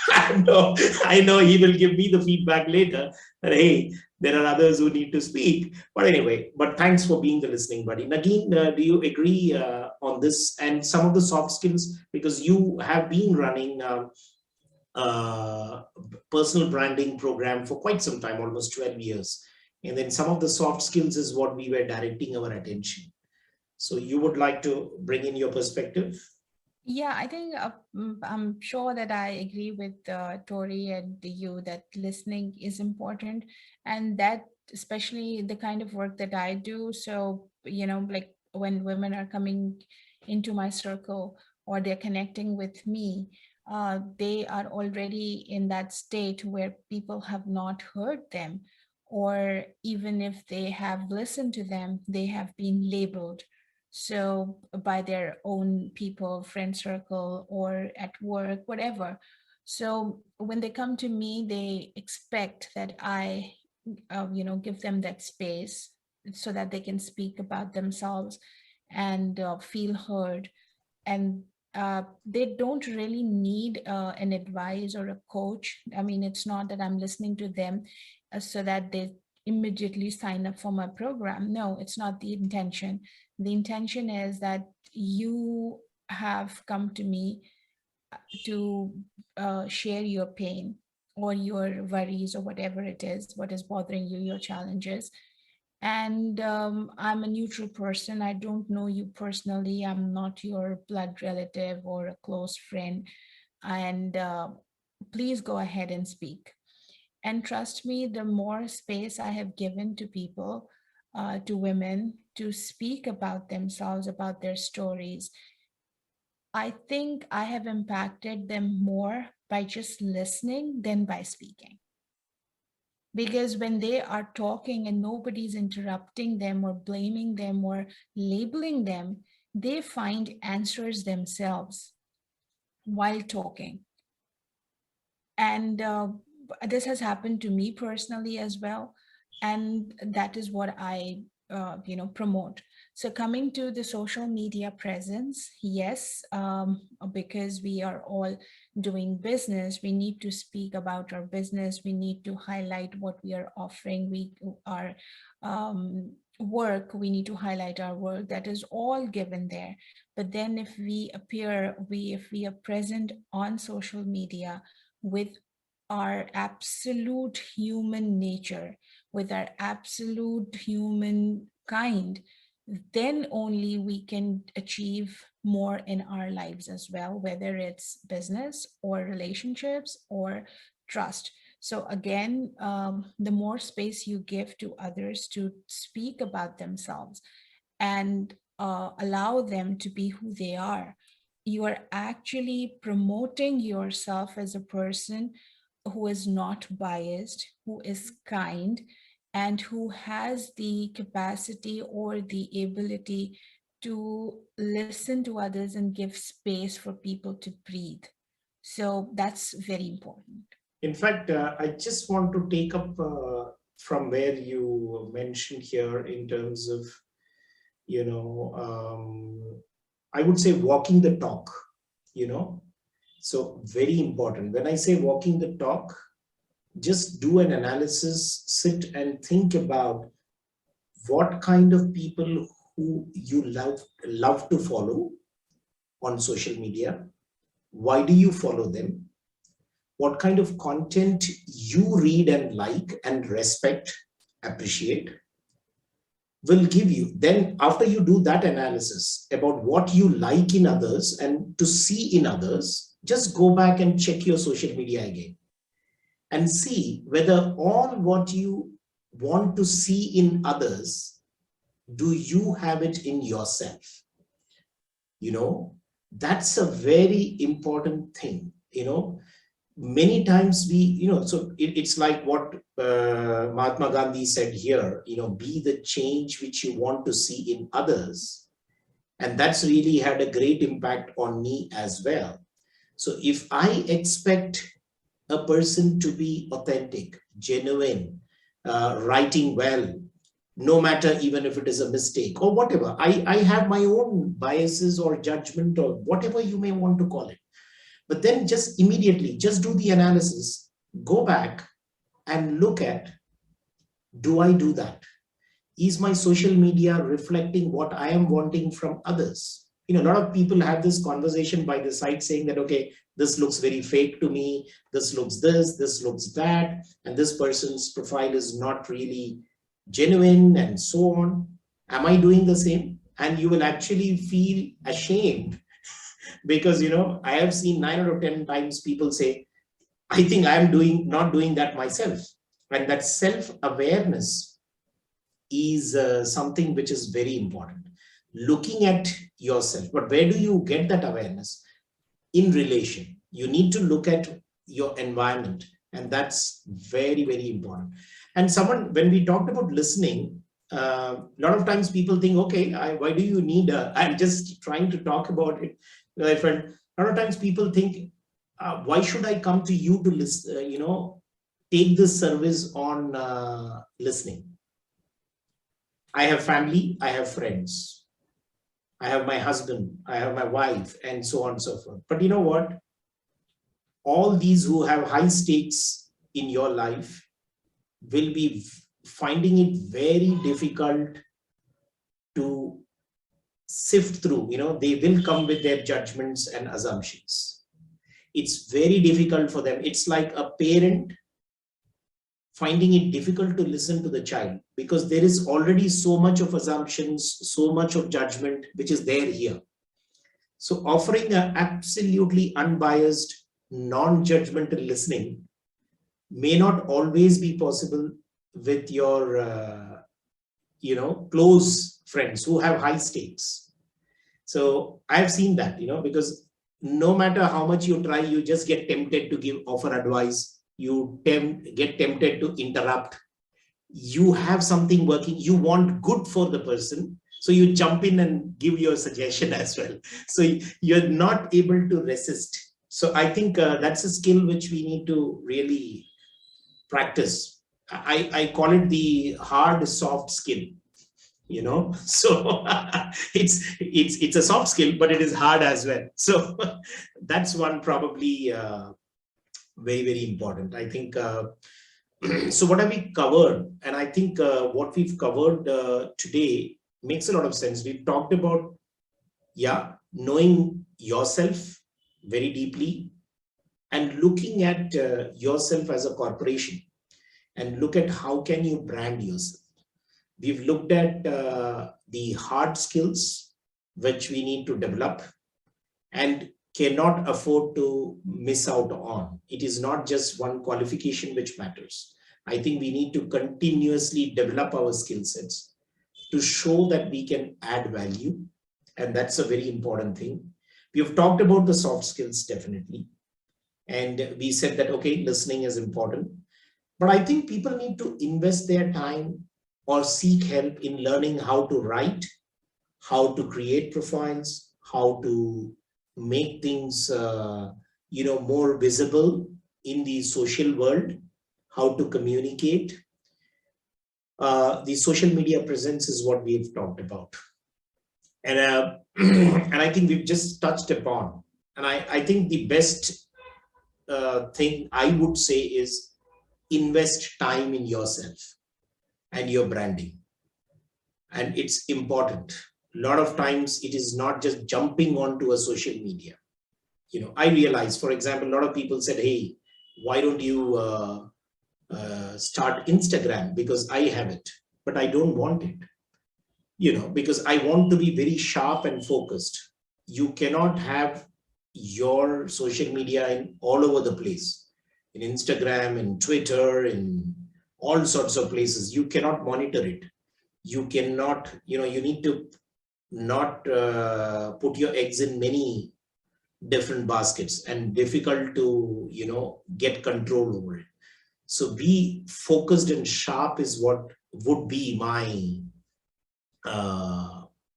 I know he will give me the feedback later that, hey, there are others who need to speak. But anyway, thanks for being the listening buddy. Nagin, do you agree on this and some of the soft skills? Because you have been running personal branding program for quite some time, almost 12 years. And then some of the soft skills is what we were directing our attention. So you would like to bring in your perspective? Yeah, I think I'm sure that I agree with Tori and you that listening is important, and that especially the kind of work that I do. So, like when women are coming into my circle or they're connecting with me, they are already in that state where people have not heard them, or even if they have listened to them, they have been labeled so by their own people, friend circle, or at work, whatever. So when they come to me, they expect that I give them that space so that they can speak about themselves and feel heard. And they don't really need an advice or a coach. I mean, it's not that I'm listening to them so that they immediately sign up for my program. No, it's not the intention. The intention is that you have come to me to share your pain or your worries or whatever it is, what is bothering you, your challenges. And I'm a neutral person. I don't know you personally. I'm not your blood relative or a close friend. And please go ahead and speak. And trust me, the more space I have given to people, to women, to speak about themselves, about their stories, I think I have impacted them more by just listening than by speaking. Because when they are talking and nobody's interrupting them or blaming them or labeling them, they find answers themselves while talking. And this has happened to me personally as well. And that is what I promote. So coming to the social media presence, yes, because we are all doing business, we need to speak about our business. We need to highlight what we are offering. Our work, we need to highlight our work. That is all given there. But then if we are present on social media with our absolute human nature, with our absolute human kind, then only we can achieve more in our lives as well, whether it's business or relationships or trust. So again, the more space you give to others to speak about themselves and allow them to be who they are, you are actually promoting yourself as a person who is not biased, who is kind, and who has the capacity or the ability to listen to others and give space for people to breathe. So that's very important. In fact, I just want to take up from where you mentioned here in terms of, I would say walking the talk, so very important. When I say walking the talk, just do an analysis, sit and think about what kind of people who you love to follow on social media. Why do you follow them? What kind of content you read and like and respect, appreciate, will give you. Then after you do that analysis about what you like in others and to see in others, just go back and check your social media again and see whether all what you want to see in others, do you have it in yourself? That's a very important thing. Many times so it's like what Mahatma Gandhi said here, be the change which you want to see in others. And that's really had a great impact on me as well. So if I expect a person to be authentic, genuine, writing well, no matter even if it is a mistake or whatever, I have my own biases or judgment or whatever you may want to call it. But then just immediately, just do the analysis, go back and look at, do I do that? Is my social media reflecting what I am wanting from others? A lot of people have this conversation by the side saying that, okay, this looks very fake to me, this looks that, and this person's profile is not really genuine and so on. Am I doing the same? And you will actually feel ashamed Because, you know, I have seen 9 out of 10 times people say, I think I'm not doing that myself. And that self-awareness is something which is very important. Looking at yourself, but where do you get that awareness? In relation. You need to look at your environment, and that's very, very important. And when we talked about listening, a lot of times people think, okay, why do you need I'm just trying to talk about it, my friend. A lot of times people think, why should I come to you to listen, take this service on listening? I have family, I have friends, I have my husband, I have my wife, and so on and so forth. But you know what? All these who have high stakes in your life will be finding it very difficult to sift through. They will come with their judgments and assumptions. It's very difficult for them. It's like a parent finding it difficult to listen to the child, because there is already so much of assumptions, so much of judgment, which is there here. So offering an absolutely unbiased, non-judgmental listening may not always be possible with your, close friends who have high stakes. So I've seen that, because no matter how much you try, you just get tempted to offer advice. You get tempted to interrupt. You have something working. You want good for the person. So you jump in and give your suggestion as well. So you're not able to resist. So I think that's a skill which we need to really practice. I call it the hard, soft skill. So it's a soft skill, but it is hard as well. So that's one probably very, very important. I think, so what have we covered? And I think what we've covered today makes a lot of sense. We've talked about, knowing yourself very deeply and looking at yourself as a corporation, and look at how can you brand yourself. We've looked at the hard skills which we need to develop and cannot afford to miss out on. It is not just one qualification which matters. I think we need to continuously develop our skill sets to show that we can add value. And that's a very important thing. We have talked about the soft skills, definitely. And we said that, okay, listening is important. But I think people need to invest their time or seek help in learning how to write, how to create profiles, how to make things more visible in the social world, how to communicate. The social media presence is what we've talked about, and and I think we've just touched upon. And I think the best thing I would say is invest time in yourself and your branding, and it's important. A lot of times it is not just jumping onto a social media. I realize, for example, a lot of people said, hey, why don't you start Instagram? Because I have it, but I don't want it, because I want to be very sharp and focused. You cannot have your social media in all over the place, in Instagram, in Twitter, in all sorts of places. You cannot monitor it. You cannot, you need to not put your eggs in many different baskets, and difficult to get control over it. So be focused and sharp is what would be my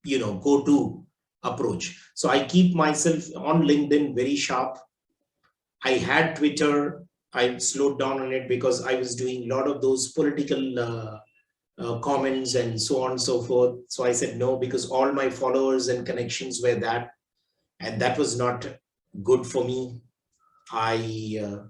go-to approach. So I keep myself on LinkedIn very sharp. I had Twitter. I slowed down on it because I was doing a lot of those political comments and so on and so forth. So I said no, because all my followers and connections were that, and that was not good for me. I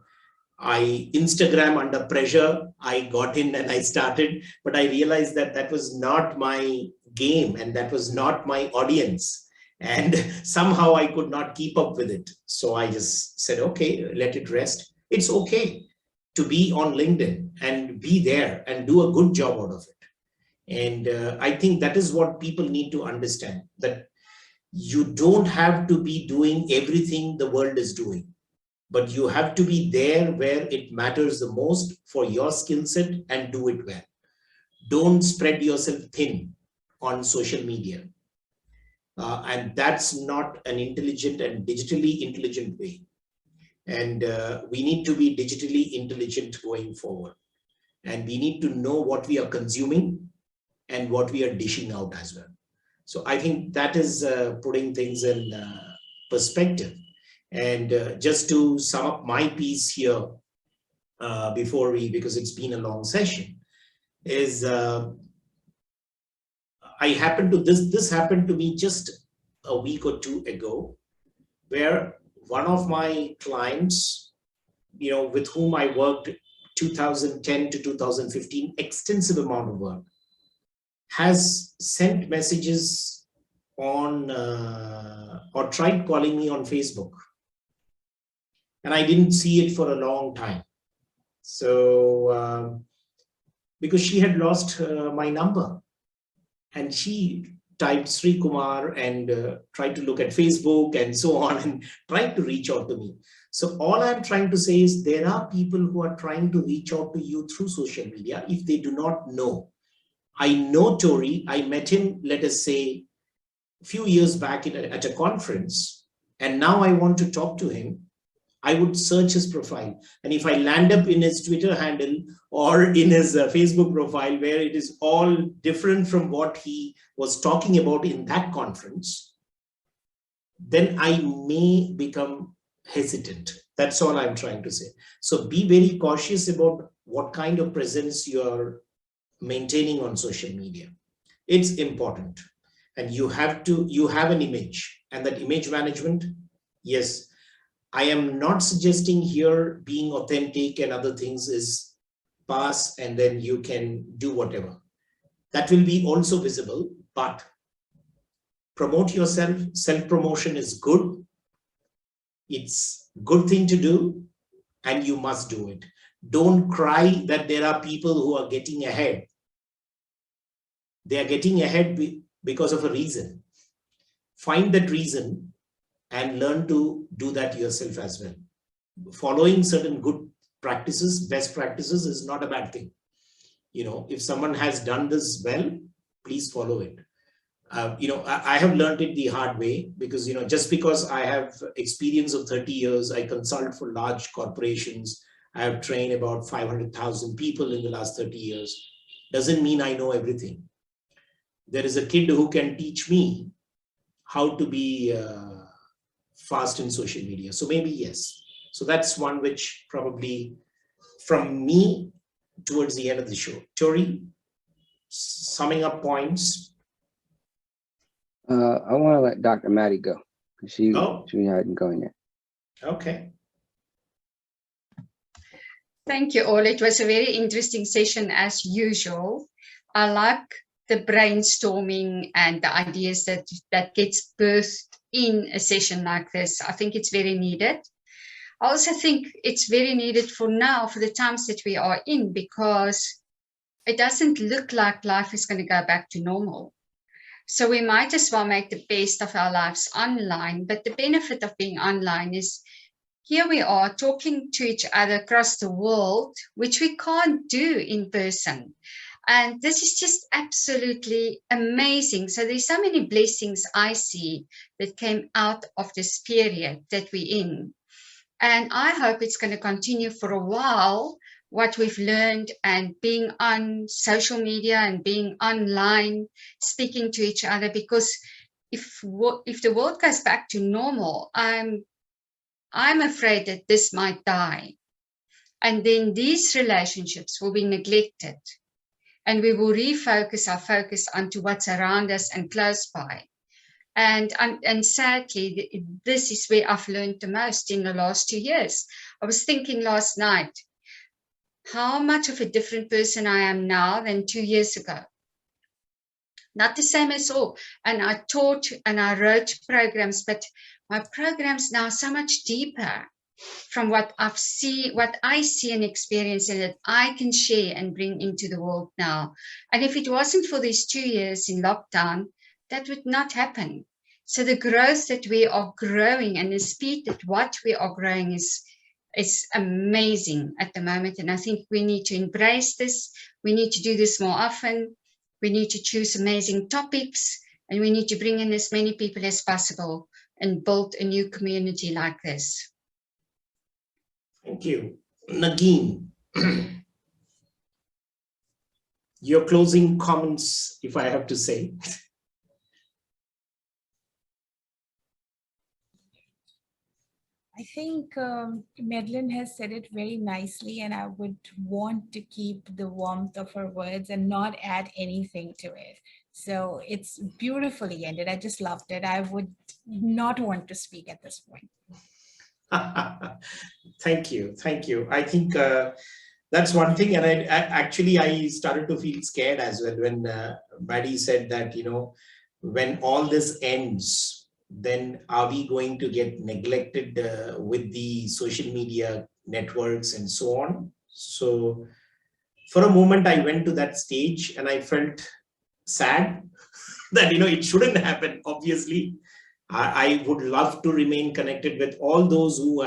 Instagram under pressure, I got in and I started, but I realized that that was not my game and that was not my audience. And somehow I could not keep up with it. So I just said, okay, let it rest. It's okay to be on LinkedIn and be there and do a good job out of it. And I think that is what people need to understand, that You don't have to be doing everything the world is doing, but you have to be there where it matters the most for your skill set and do it well. Don't spread yourself thin on social media. And that's not an intelligent and digitally intelligent way. And we need to be digitally intelligent going forward. And we need to know what we are consuming and what we are dishing out as well. So I think that is putting things in perspective. And just to sum up my piece here because it's been a long session, is this happened to me just a week or two ago, where one of my clients, with whom I worked 2010 to 2015, extensive amount of work, has sent messages on or tried calling me on Facebook. And I didn't see it for a long time. So because she had lost my number, and she typed Sri Kumar and tried to look at Facebook and so on and tried to reach out to me. So all I'm trying to say is there are people who are trying to reach out to you through social media if they do not know. I know Tori. I met him, let us say, a few years back at a conference, and now I want to talk to him. I would search his profile. And if I land up in his Twitter handle or in his Facebook profile, where it is all different from what he was talking about in that conference, then I may become hesitant. That's all I'm trying to say. So be very cautious about what kind of presence you're maintaining on social media. It's important. And you have an image, and that image management, yes, I am not suggesting here being authentic and other things is pass and then you can do whatever. That will be also visible, but promote yourself. Self-promotion is good. It's a good thing to do, and you must do it. Don't cry that there are people who are getting ahead. They are getting ahead because of a reason. Find that reason and learn to do that yourself as well. Following certain good practices, best practices, is not a bad thing. If someone has done this well, please follow it. I have learned it the hard way because, just because I have experience of 30 years, I consult for large corporations. I have trained about 500,000 people in the last 30 years. Doesn't mean I know everything. There is a kid who can teach me how to be fast in social media. So maybe yes. So that's one which probably from me towards the end of the show. Tori, summing up points. I want to let Dr. Maddie go. She hadn't gone yet. Okay. Thank you all. It was a very interesting session as usual. I like the brainstorming and the ideas that gets birthed in a session like this. I think it's very needed. I also think it's very needed for now, for the times that we are in, because it doesn't look like life is going to go back to normal. So we might as well make the best of our lives online. But the benefit of being online is here we are talking to each other across the world, which we can't do in person. And this is just absolutely amazing. So there's so many blessings I see that came out of this period that we're in. And I hope it's going to continue for a while, what we've learned, and being on social media and being online, speaking to each other, because if the world goes back to normal, I'm afraid that this might die. And then these relationships will be neglected. And we will refocus our focus onto what's around us and close by. And sadly, this is where I've learned the most in the last 2 years. I was thinking last night, how much of a different person I am now than 2 years ago. Not the same as all. And I taught and I wrote programs, but my programs now are so much deeper from what I see and experience, and that I can share and bring into the world now. And if it wasn't for these 2 years in lockdown, that would not happen. So the growth that we are growing and the speed at what we are growing is amazing at the moment. And I think we need to embrace this. We need to do this more often. We need to choose amazing topics, and we need to bring in as many people as possible and build a new community like this. Thank you. Nagin, your closing comments, if I have to say. I think Madeline has said it very nicely, and I would want to keep the warmth of her words and not add anything to it. So it's beautifully ended. I just loved it. I would not want to speak at this point. Thank you. Thank you. I think that's one thing. And I started to feel scared as well when Maddie said that, you know, when all this ends, then are we going to get neglected with the social media networks and so on? So for a moment, I went to that stage and I felt sad that, you know, it shouldn't happen. Obviously, I would love to remain connected with all those who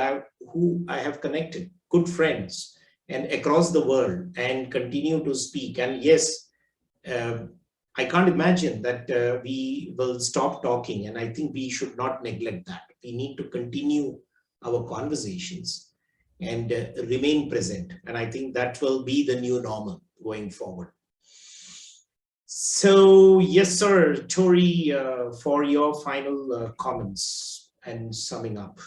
I have connected, good friends, and across the world, and continue to speak. And yes, I can't imagine that we will stop talking, and I think we should not neglect that. We need to continue our conversations and remain present. And I think that will be the new normal going forward. So yes, sir, Tori, for your final comments and summing up.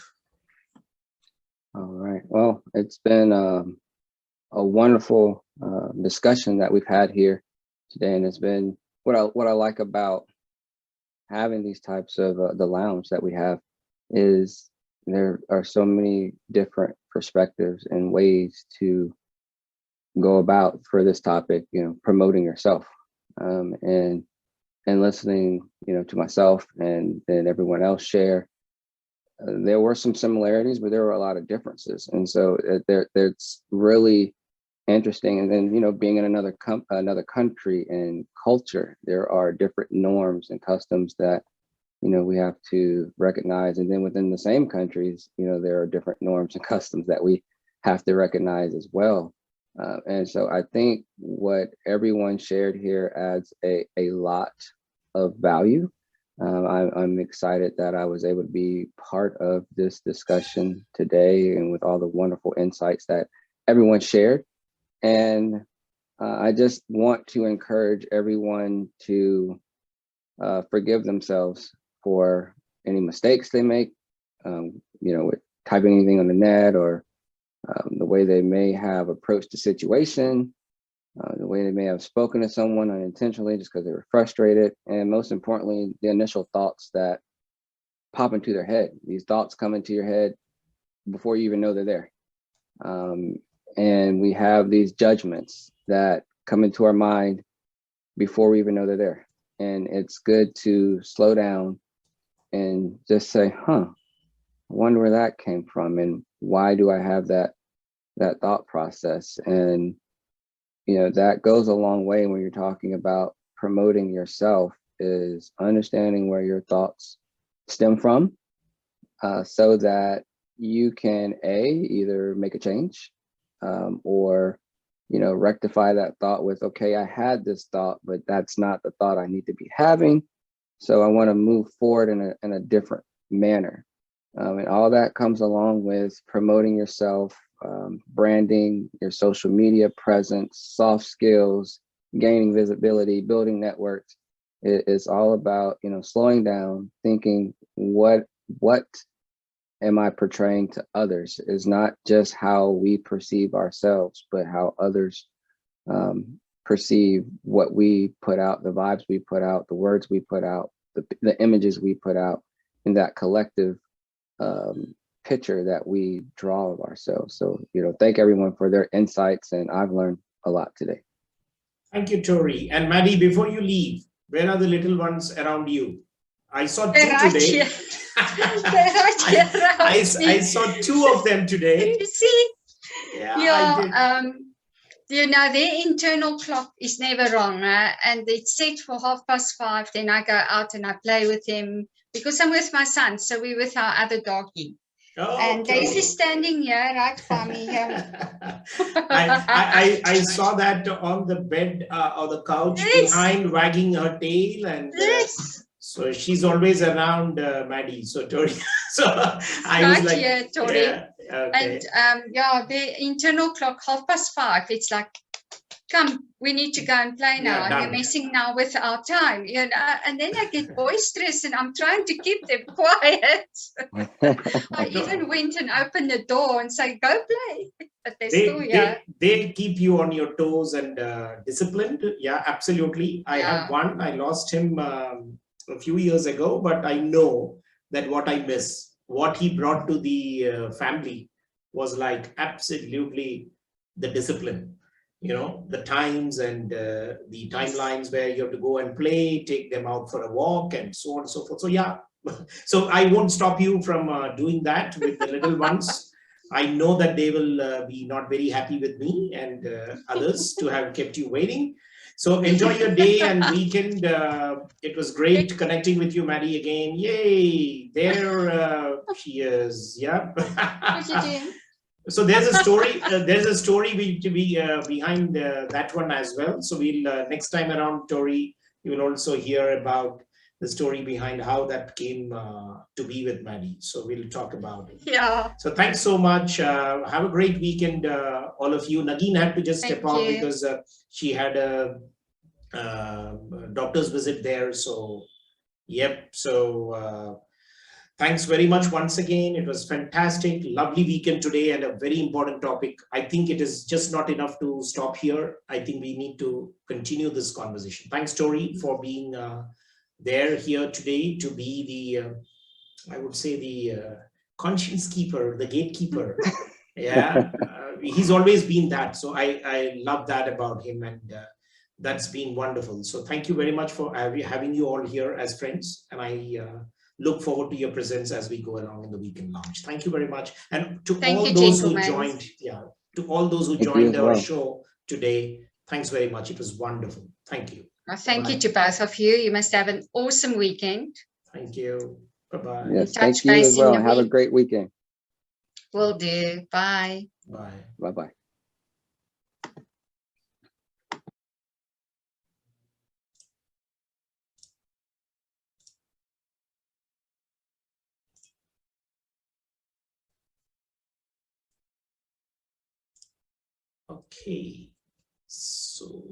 All right. Well, it's been a wonderful discussion that we've had here today, and it's been what I like about having these types of the lounge that we have is there are so many different perspectives and ways to go about for this topic, you know, promoting yourself, and listening, you know, to myself and then everyone else share. There were some similarities, but there were a lot of differences, and so there's really interesting. And then, you know, being in another country and culture, there are different norms and customs that, you know, we have to recognize. And then within the same countries, you know, there are different norms and customs that we have to recognize as well. And so I think what everyone shared here adds a lot of value. I'm excited that I was able to be part of this discussion today, and with all the wonderful insights that everyone shared. And I just want to encourage everyone to forgive themselves for any mistakes they make, you know, with typing anything on the net, or the way they may have approached the situation, the way they may have spoken to someone unintentionally just because they were frustrated, and most importantly, the initial thoughts that pop into their head. These thoughts come into your head before you even know they're there. And we have these judgments that come into our mind before we even know they're there. And it's good to slow down and just say, I wonder where that came from, and why do I have that thought process? And, you know, that goes a long way when you're talking about promoting yourself, is understanding where your thoughts stem from, so that you can either make a change, or, you know, rectify that thought with, okay, I had this thought, but that's not the thought I need to be having. So I want to move forward in a different manner. And all that comes along with promoting yourself, branding, your social media presence, soft skills, gaining visibility, building networks. It's all about, you know, slowing down, thinking, what am I portraying to others? Is not just how we perceive ourselves, but how others perceive what we put out, the vibes we put out, the words we put out, the images we put out, in that collective picture that we draw of ourselves. So, you know, thank everyone for their insights, and I've learned a lot today. Thank you, Tori. And Maddie, before you leave, where are the little ones around you? I saw two today. I saw two of them today. You see? Yeah, I did. you know, their internal clock is never wrong, and it's set for 5:30. Then I go out and I play with him because I'm with my son, so we're with our other doggy. Oh, And okay. Daisy's standing here right by me. I saw that on the bed or the couch Yes. behind, wagging her tail, and Yes. so she's always around Maddie. So Tori, so I was Right like, here, Tori. yeah, okay. And yeah, the internal clock 5:30. It's like, come, we need to go and play now. Yeah, You're done. messing now with our time, you know. And then I get boisterous, and I'm trying to keep them quiet. I even went and opened the door and say, "Go play," but they're still here. They keep you on your toes and disciplined. Yeah, absolutely. I Yeah. have one. I lost him a few years ago, but I know that what I miss, what he brought to the family was like absolutely the discipline. You know, the times and the timelines where you have to go and play, take them out for a walk, and so on and so forth. So yeah, so I won't stop you from doing that with the little ones. I know that they will be not very happy with me and others to have kept you waiting. So enjoy your day and weekend. It was great connecting with you, Maddie, again. Yay! There she is. Yeah. What you doing? So there's a story. Behind that one as well. So we'll next time around, Tori, you will also hear about the story behind how that came to be with Maddie. So we'll talk about it. Yeah. So thanks so much. Have a great weekend, all of you. Nagin had to just step off because she had a doctor's visit there. So yep. So. Thanks very much once again. It was fantastic, lovely weekend today, and a very important topic. I think it is just not enough to stop here. I think we need to continue this conversation. Thanks, Tori, for being there here today to be the, I would say, the conscience keeper, the gatekeeper. Yeah, he's always been that. So I love that about him, and that's been wonderful. So thank you very much for having you all here as friends, and I look forward to your presence as we go along in the weekend lounge. Thank you very much. And to all those who joined, to all those who joined our show today, thanks very much. It was wonderful. Thank you. Well, thank you to both of you. You must have an awesome weekend. Thank you. Bye-bye. Yes, thank you as well. Have a great weekend. Will do. Bye. Bye. Bye-bye. Okay, so